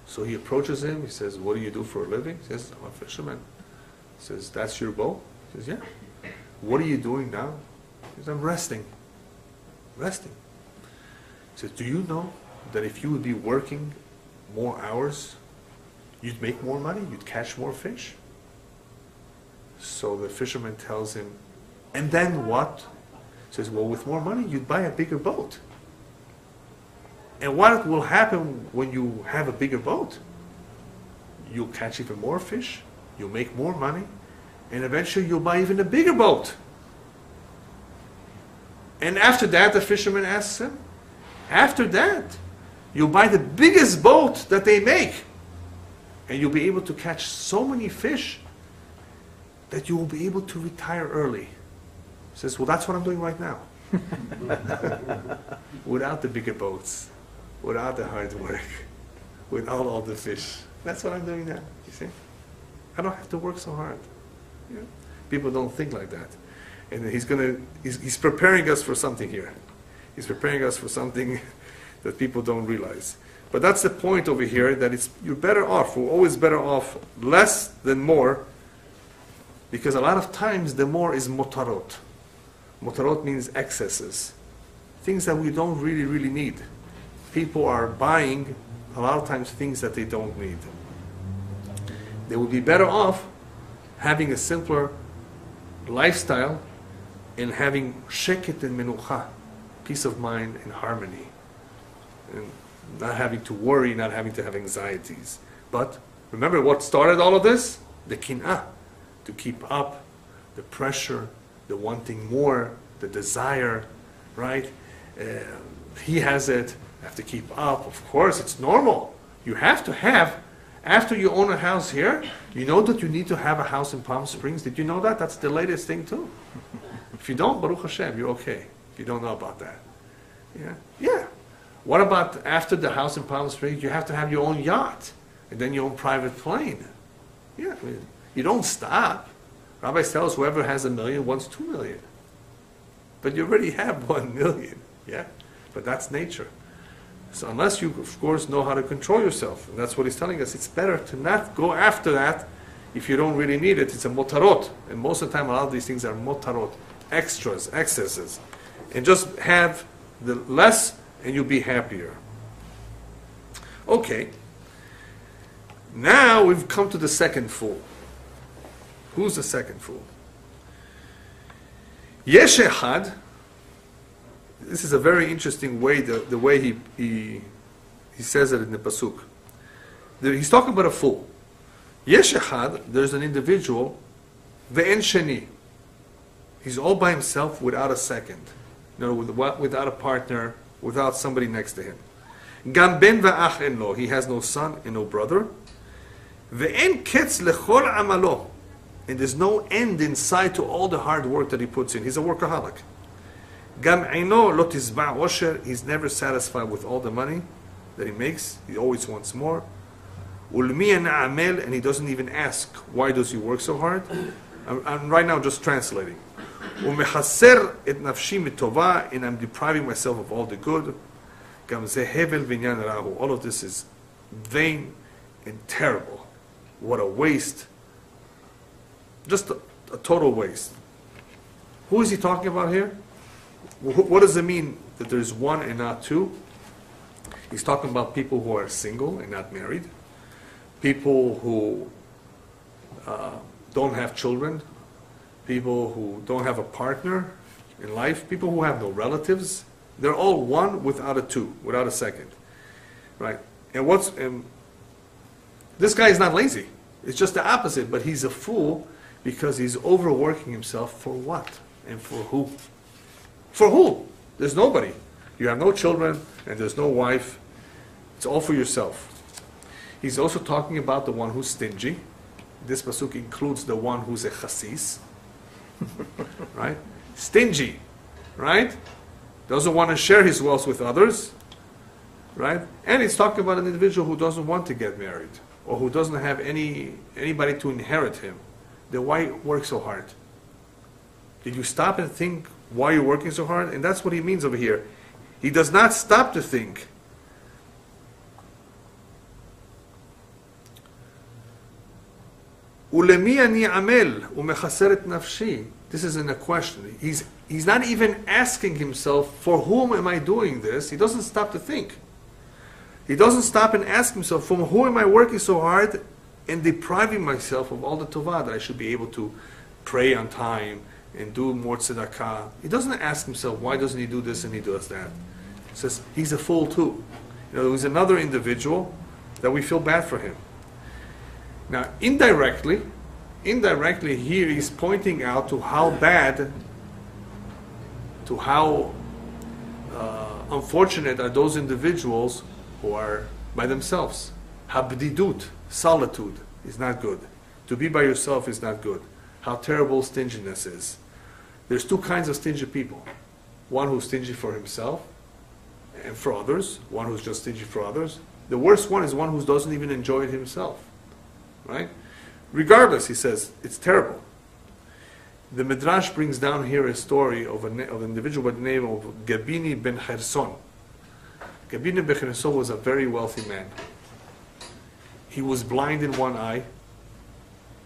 So he approaches him, he says, "What do you do for a living?" He says, "I'm a fisherman." He says, "That's your boat?" He says, "Yeah." "What are you doing now?" He says, "I'm resting." Resting. He says, "Do you know that if you would be working more hours, you'd make more money, you'd catch more fish?" So the fisherman tells him, and then what? He says, well, with more money, you'd buy a bigger boat. And what will happen when you have a bigger boat? You'll catch even more fish, you'll make more money, and eventually you'll buy even a bigger boat. And after that, the fisherman asks him, after that, you'll buy the biggest boat that they make. And you'll be able to catch so many fish that you will be able to retire early. He says, well, that's what I'm doing right now. Without the bigger boats, without the hard work, without all the fish. That's what I'm doing now, you see? I don't have to work so hard. Yeah? People don't think like that. And he's preparing us for something here. He's preparing us for something that people don't realize. But that's the point over here, that you're better off. We're always better off less than more, because a lot of times the more is motarot. Motarot means excesses. Things that we don't really, really need. People are buying a lot of times things that they don't need. They would be better off having a simpler lifestyle and having sheket and menucha, peace of mind and harmony. And not having to worry, not having to have anxieties. But remember what started all of this? The kin'ah. To keep up, the pressure, the wanting more, the desire, right? He has it, I have to keep up. Of course, it's normal. You have to have, after you own a house here, you know that you need to have a house in Palm Springs. Did you know that? That's the latest thing too. If you don't, Baruch Hashem, you're okay. If you don't know about that. Yeah? Yeah. What about after the house in Palm Springs, you have to have your own yacht, and then your own private plane. Yeah, I mean, you don't stop. Rabbi tells whoever has $1 million wants $2 million. But you already have 1 million. Yeah? But that's nature. So unless you, of course, know how to control yourself, and that's what he's telling us, it's better to not go after that if you don't really need it. It's a motarot. And most of the time, a lot of these things are motarot, extras, excesses. And just have the less, and you'll be happier. Okay. Now we've come to the second fool. Who's the second fool? Yesh echad. This is a very interesting way, the way he says it in the pasuk. He's talking about a fool. Yesh echad, there's an individual, ve'en sheni. He's all by himself without a second. Without a partner, without somebody next to him. Gam ben va'ach en lo. He has no son and no brother. Ve'en ketz lechol amalo. And there's no end in sight to all the hard work that he puts in. He's a workaholic. Gam eino lo tizba osher. He's never satisfied with all the money that he makes. He always wants more. Ulmi na'amel. And he doesn't even ask, why does he work so hard? I'm right now just translating. Umechaser et nafshi mitova. And I'm depriving myself of all the good. Gam ze hevel v'inyan rahu. All of this is vain and terrible. What a waste. Just a total waste. Who is he talking about here? What does it mean that there's one and not two? He's talking about people who are single and not married, people who don't have children, people who don't have a partner in life, people who have no relatives. They're all one without a two, without a second, right? And this guy is not lazy. It's just the opposite, but he's a fool because he's overworking himself for what? And for who? For who? There's nobody. You have no children and there's no wife. It's all for yourself. He's also talking about the one who's stingy. This pasuk includes the one who's a chasis. Right? Stingy. Right? Doesn't want to share his wealth with others. Right? And he's talking about an individual who doesn't want to get married or who doesn't have anybody to inherit him. Then why work so hard? Did you stop and think why you're working so hard? And that's what he means over here. He does not stop to think. Ulemi ani amel umechaseret nafshi. This isn't a question. He's not even asking himself, for whom am I doing this? He doesn't stop to think. He doesn't stop and ask himself, from whom am I working so hard and depriving myself of all the tovah that I should be able to pray on time and do more tzedakah. He doesn't ask himself, why doesn't he do this and he does that? He says, he's a fool too. He's another individual that we feel bad for him. Now, indirectly here he's pointing out to how bad, to how unfortunate are those individuals who are by themselves. Habdidut, solitude, is not good. To be by yourself is not good. How terrible stinginess is. There's two kinds of stingy people. One who's stingy for himself and for others. One who's just stingy for others. The worst one is one who doesn't even enjoy it himself. Right? Regardless, he says, it's terrible. The Midrash brings down here a story of an individual by the name of Gabini ben Cherson. Gabini ben Cherson was a very wealthy man. He was blind in one eye.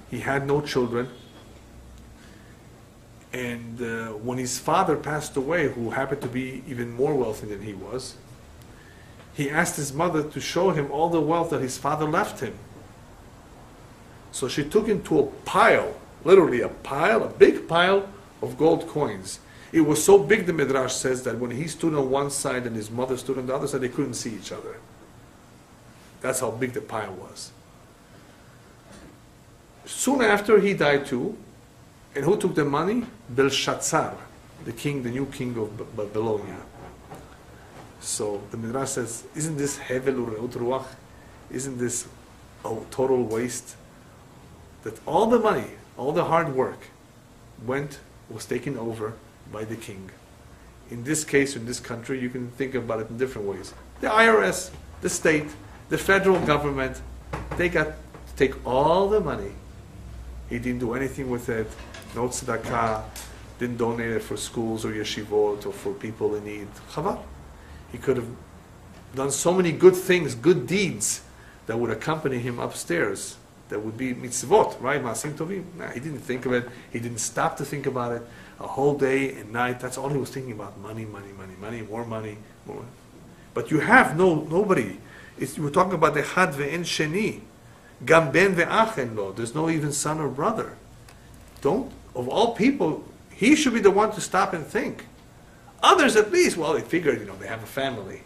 He had no children. And when his father passed away, who happened to be even more wealthy than he was, he asked his mother to show him all the wealth that his father left him. So she took him to a pile, literally a pile, a big pile of gold coins. It was so big, the Midrash says, that when he stood on one side and his mother stood on the other side, they couldn't see each other. That's how big the pile was. Soon after, he died too. And who took the money? Belshazzar, the king, the new king of Babylonia. So the Midrash says, isn't this hevel ureut ruach? Isn't this a total waste? That all the money, all the hard work was taken over by the king. In this case, in this country, you can think about it in different ways. The IRS, the state, the federal government, they got to take all the money. He didn't do anything with it. No tzedakah, didn't donate it for schools or yeshivot or for people in need. Chaval. He could have done so many good things, good deeds that would accompany him upstairs. That would be mitzvot, right? Maasim tovim. Nah, he didn't think of it. He didn't stop to think about it. A whole day and night, that's all he was thinking about. Money, money, money, money, more money, more. But you have nobody. We're talking about the had ve'en sheni. Gam ben ve'achen lo. There's no even son or brother. Of all people, he should be the one to stop and think. Others at least, well, they figured, they have a family.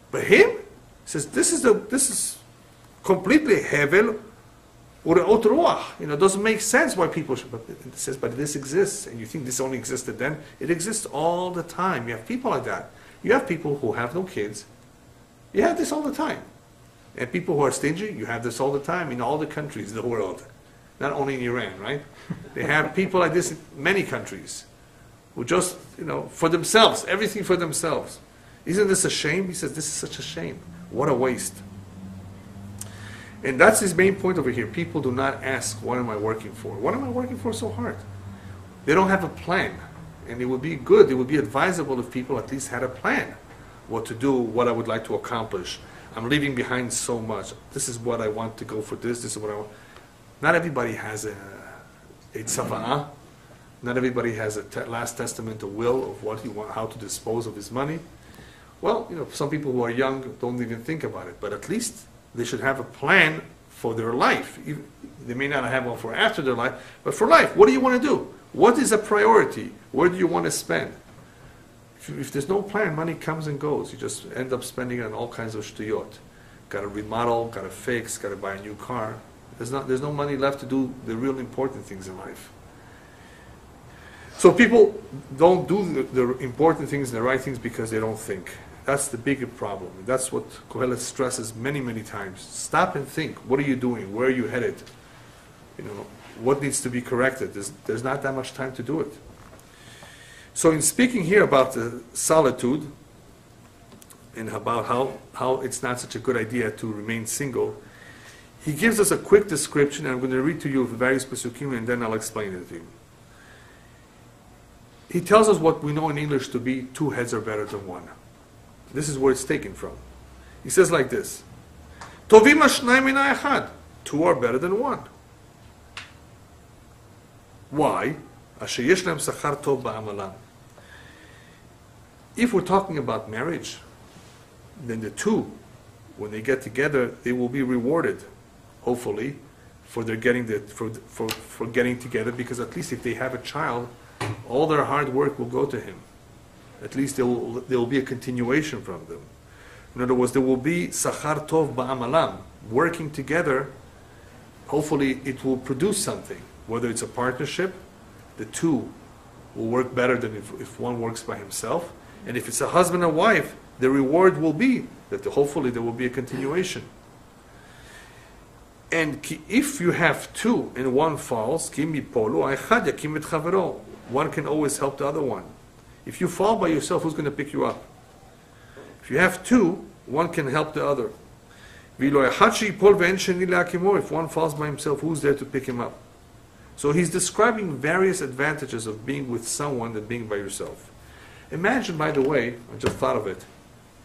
But him says, this is completely hevel ureut ruach. It doesn't make sense why people should. But it says, but this exists, and you think this only existed then? It exists all the time. You have people like that. You have people who have no kids. You have this all the time. And people who are stingy, you have this all the time in all the countries in the world. Not only in Iran, right? They have people like this in many countries who just, for themselves, everything for themselves. Isn't this a shame? He says, this is such a shame. What a waste. And that's his main point over here. People do not ask, what am I working for? What am I working for so hard? They don't have a plan. And it would be good, it would be advisable if people at least had a plan. What to do, what I would like to accomplish. I'm leaving behind so much. This is what I want to go for this is what I want. Not everybody has a tzava'ah. Not everybody has a last testament, a will of what he want, how to dispose of his money. Well, some people who are young don't even think about it. But at least they should have a plan for their life. They may not have one for after their life, but for life. What do you want to do? What is a priority? Where do you want to spend? If there's no plan, money comes and goes. You just end up spending it on all kinds of shtuyot. Got to remodel, got to fix, got to buy a new car. There's no money left to do the real important things in life. So people don't do the important things, the right things, because they don't think. That's the bigger problem. That's what Kohelet stresses many, many times. Stop and think. What are you doing? Where are you headed? What needs to be corrected? There's not that much time to do it. So in speaking here about the solitude and about how it's not such a good idea to remain single, he gives us a quick description, and I'm going to read to you various pesukim, and then I'll explain it to you. He tells us what we know in English to be two heads are better than one. This is where it's taken from. He says like this: Tovim hashnayim min ha'echad. Two are better than one. Why? Asher yesh lahem sachar tov ba'amalam. If we're talking about marriage, then the two, when they get together, they will be rewarded, hopefully, for their getting for getting together, because at least if they have a child, all their hard work will go to him. At least there will be a continuation from them. In other words, there will be sachar tov ba'amalam, working together. Hopefully it will produce something, whether it's a partnership, the two will work better than if one works by himself. And if it's a husband and wife, the reward will be that hopefully there will be a continuation. And if you have two and one falls, one can always help the other one. If you fall by yourself, who's going to pick you up? If you have two, one can help the other. If one falls by himself, who's there to pick him up? So he's describing various advantages of being with someone than being by yourself. Imagine, by the way, I just thought of it,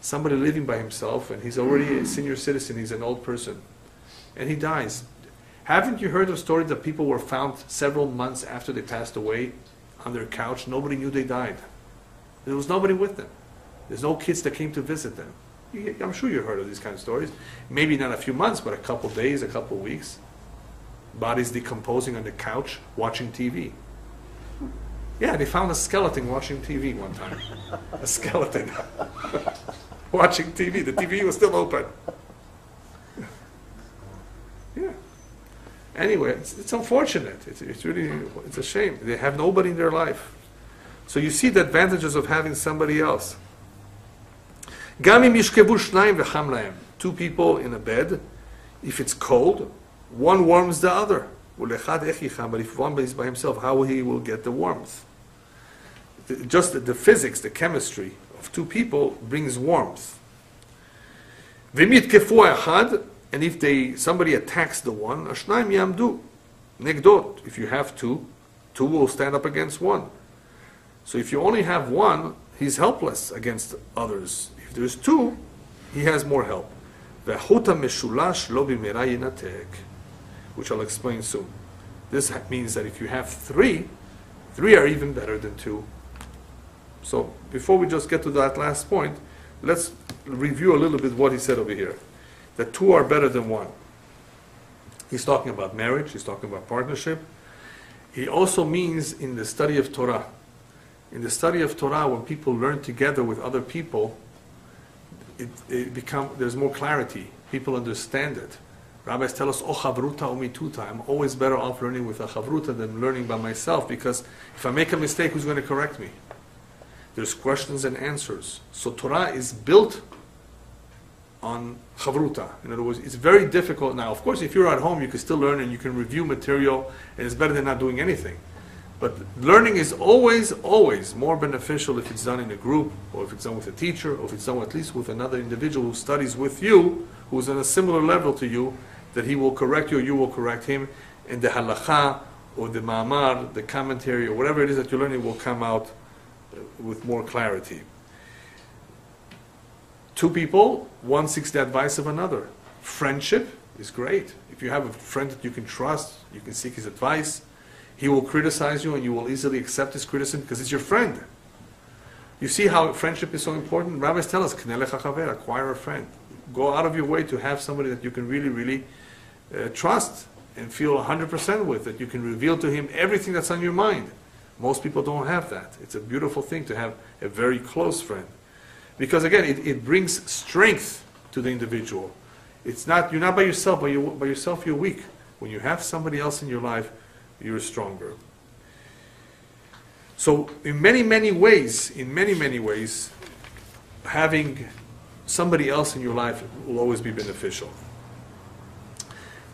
somebody living by himself and he's already a senior citizen, he's an old person, and he dies. Haven't you heard of stories that people were found several months after they passed away on their couch? Nobody knew they died. There was nobody with them. There's no kids that came to visit them. I'm sure you heard of these kind of stories. Maybe not a few months, but a couple days, a couple weeks. Bodies decomposing on the couch, watching TV. Yeah, they found a skeleton watching TV one time. A skeleton watching TV. The TV was still open. Yeah. Anyway, it's unfortunate. It's really, it's a shame. They have nobody in their life. So you see the advantages of having somebody else. Two people in a bed, if it's cold, one warms the other. But if one is by himself, how he will get the warmth? Just the physics, the chemistry of two people brings warmth. And if somebody attacks the one, if you have two, two will stand up against one. So if you only have one, he's helpless against others. If there's two, he has more help. Which I'll explain soon. This means that if you have three, three are even better than two. So before we just get to that last point, let's review a little bit what he said over here. That two are better than one. He's talking about marriage, he's talking about partnership. He also means in the study of Torah. In the study of Torah, when people learn together with other people, there's more clarity. People understand it. Rabbis tell us, "O chavruta o mituta." I'm always better off learning with a chavruta than learning by myself, because if I make a mistake, who's going to correct me? There's questions and answers. So Torah is built on chavruta. In other words, it's very difficult now. Of course, if you're at home, you can still learn and you can review material, and it's better than not doing anything. But learning is always, always more beneficial if it's done in a group, or if it's done with a teacher, or if it's done at least with another individual who studies with you, who's on a similar level to you, that he will correct you or you will correct him, and the halacha, or the ma'amar, the commentary, or whatever it is that you're learning will come out with more clarity. Two people, one seeks the advice of another. Friendship is great. If you have a friend that you can trust, you can seek his advice. He will criticize you and you will easily accept his criticism because it's your friend. You see how friendship is so important? Rabbis tell us, acquire a friend. Go out of your way to have somebody that you can really, really trust and feel 100% with, that you can reveal to him everything that's on your mind. Most people don't have that. It's a beautiful thing to have a very close friend. Because again, it brings strength to the individual. You're not by yourself, by yourself you're weak. When you have somebody else in your life, you're stronger. So in many, many ways, having somebody else in your life will always be beneficial.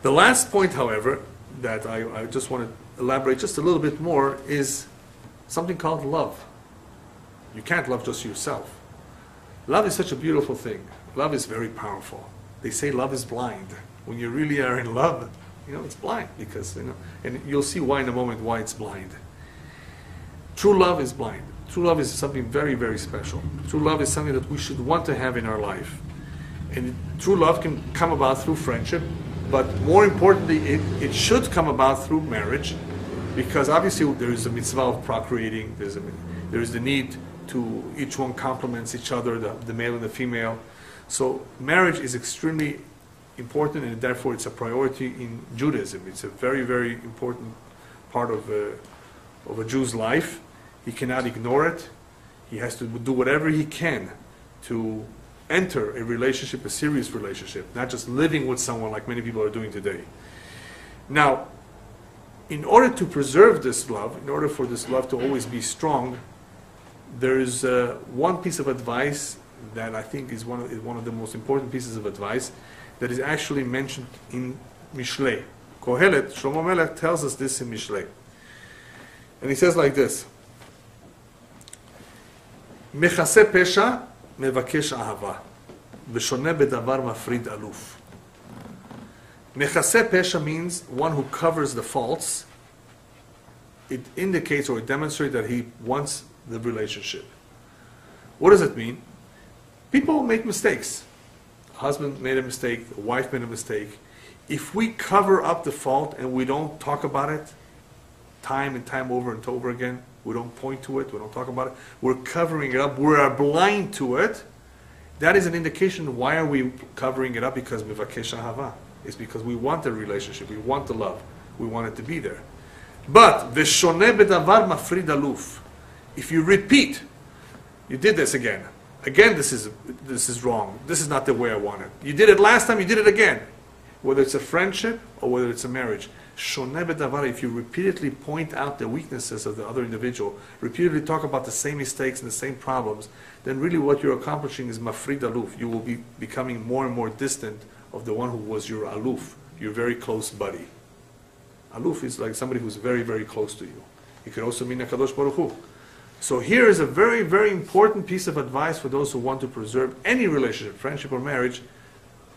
The last point, however, that I just want to elaborate just a little bit more is something called love. You can't love just yourself. Love is such a beautiful thing. Love is very powerful. They say love is blind. When you really are in love, it's blind because, and you'll see why in a moment why it's blind. True love is blind. True love is something very, very special. True love is something that we should want to have in our life. And true love can come about through friendship, but more importantly, it should come about through marriage, because obviously there is a mitzvah of procreating, there is the need to, each one complements each other, the male and the female. So marriage is extremely important, and therefore it's a priority in Judaism. It's a very, very important part of a Jew's life. He cannot ignore it. He has to do whatever he can to enter a relationship, a serious relationship, not just living with someone like many people are doing today. Now, in order to preserve this love, in order for this love to always be strong, there is one piece of advice that I think is one of the most important pieces of advice that is actually mentioned in Mishlei. Kohelet, Shlomo Melech tells us this in Mishlei. And he says like this, Mechase pesha mevakesh ahava, v'shoneh bedavar mafrid aluf. Mechase pesha means one who covers the faults. It indicates or it demonstrates that he wants the relationship. What does it mean? People make mistakes. A husband made a mistake, a wife made a mistake. If we cover up the fault and we don't talk about it time and time over and over again, we don't point to it, we don't talk about it, we're covering it up, we're blind to it, that is an indication. Why are we covering it up? Because mevakesh ahava. It's because we want the relationship, we want the love, we want it to be there. But v'shoneh bedavar mafrid aluf. If you repeat, you did this again, this is wrong, this is not the way I want it. You did it last time, you did it again. Whether it's a friendship or whether it's a marriage. Shoneh bedavar, if you repeatedly point out the weaknesses of the other individual, repeatedly talk about the same mistakes and the same problems, then really what you're accomplishing is mafrid aluf. You will be becoming more and more distant of the one who was your aluf, your very close buddy. Aluf is like somebody who's very, very close to you. It could also mean HaKadosh Baruch Hu. So here is a very, very important piece of advice for those who want to preserve any relationship, friendship or marriage.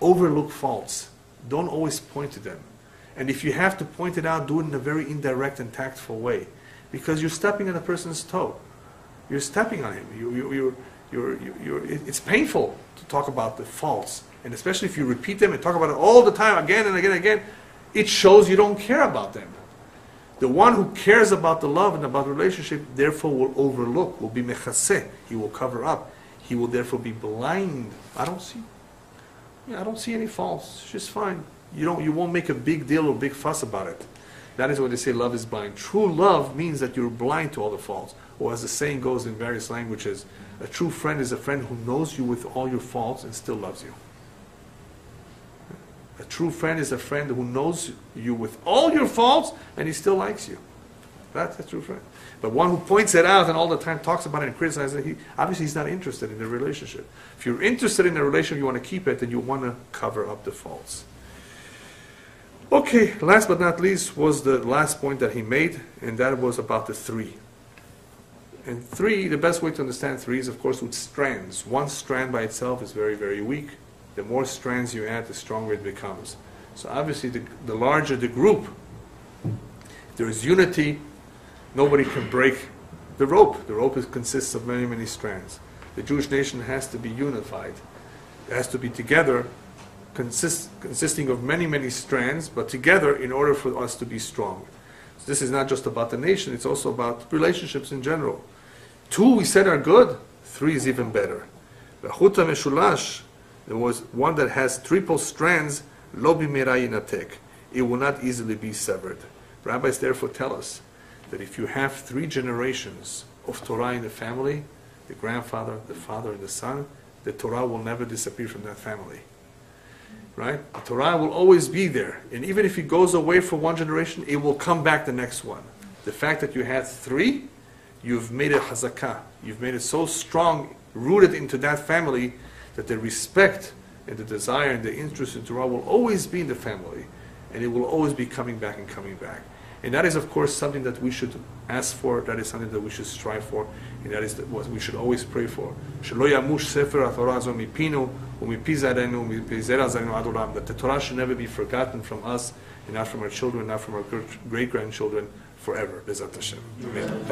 Overlook faults. Don't always point to them. And if you have to point it out, do it in a very indirect and tactful way. Because you're stepping on a person's toe. You're stepping on him. It's painful to talk about the faults. And especially if you repeat them and talk about it all the time, again and again and again, it shows you don't care about them. The one who cares about the love and about the relationship, therefore will overlook, will be mechaseh. He will cover up. He will therefore be blind. I don't see any faults. It's just fine. You won't make a big deal or big fuss about it. That is what they say love is blind. True love means that you're blind to all the faults. Or as the saying goes in various languages, a true friend is a friend who knows you with all your faults and still loves you. A true friend is a friend who knows you with all your faults and he still likes you. That's a true friend. But one who points it out and all the time talks about it and criticizes it, obviously he's not interested in the relationship. If you're interested in the relationship, you want to keep it, then you want to cover up the faults. Okay, last but not least was the last point that he made, and that was about the three. And three, the best way to understand three is, of course, with strands. One strand by itself is very, very weak. The more strands you add, the stronger it becomes. So obviously, the larger the group, there is unity. Nobody can break the rope. The rope consists of many, many strands. The Jewish nation has to be unified. It has to be together, consisting of many, many strands, but together in order for us to be strong. So this is not just about the nation, it's also about relationships in general. Two, we said, are good. Three is even better. The Chuta Meshulash, there was one that has triple strands, lo bimera yinatek. It will not easily be severed. Rabbis therefore tell us that if you have 3 generations of Torah in the family, the grandfather, the father, and the son, the Torah will never disappear from that family. Right? The Torah will always be there. And even if it goes away for one generation, it will come back the next one. The fact that you had 3, you've made it hazakah. You've made it so strong, rooted into that family, that the respect and the desire and the interest in Torah will always be in the family. And it will always be coming back and coming back. And that is, of course, something that we should ask for. That is something that we should strive for. And that is what we should always pray for. That the Torah should never be forgotten from us, and not from our children, not from our great-grandchildren, forever. Bezat Hashem. Amen.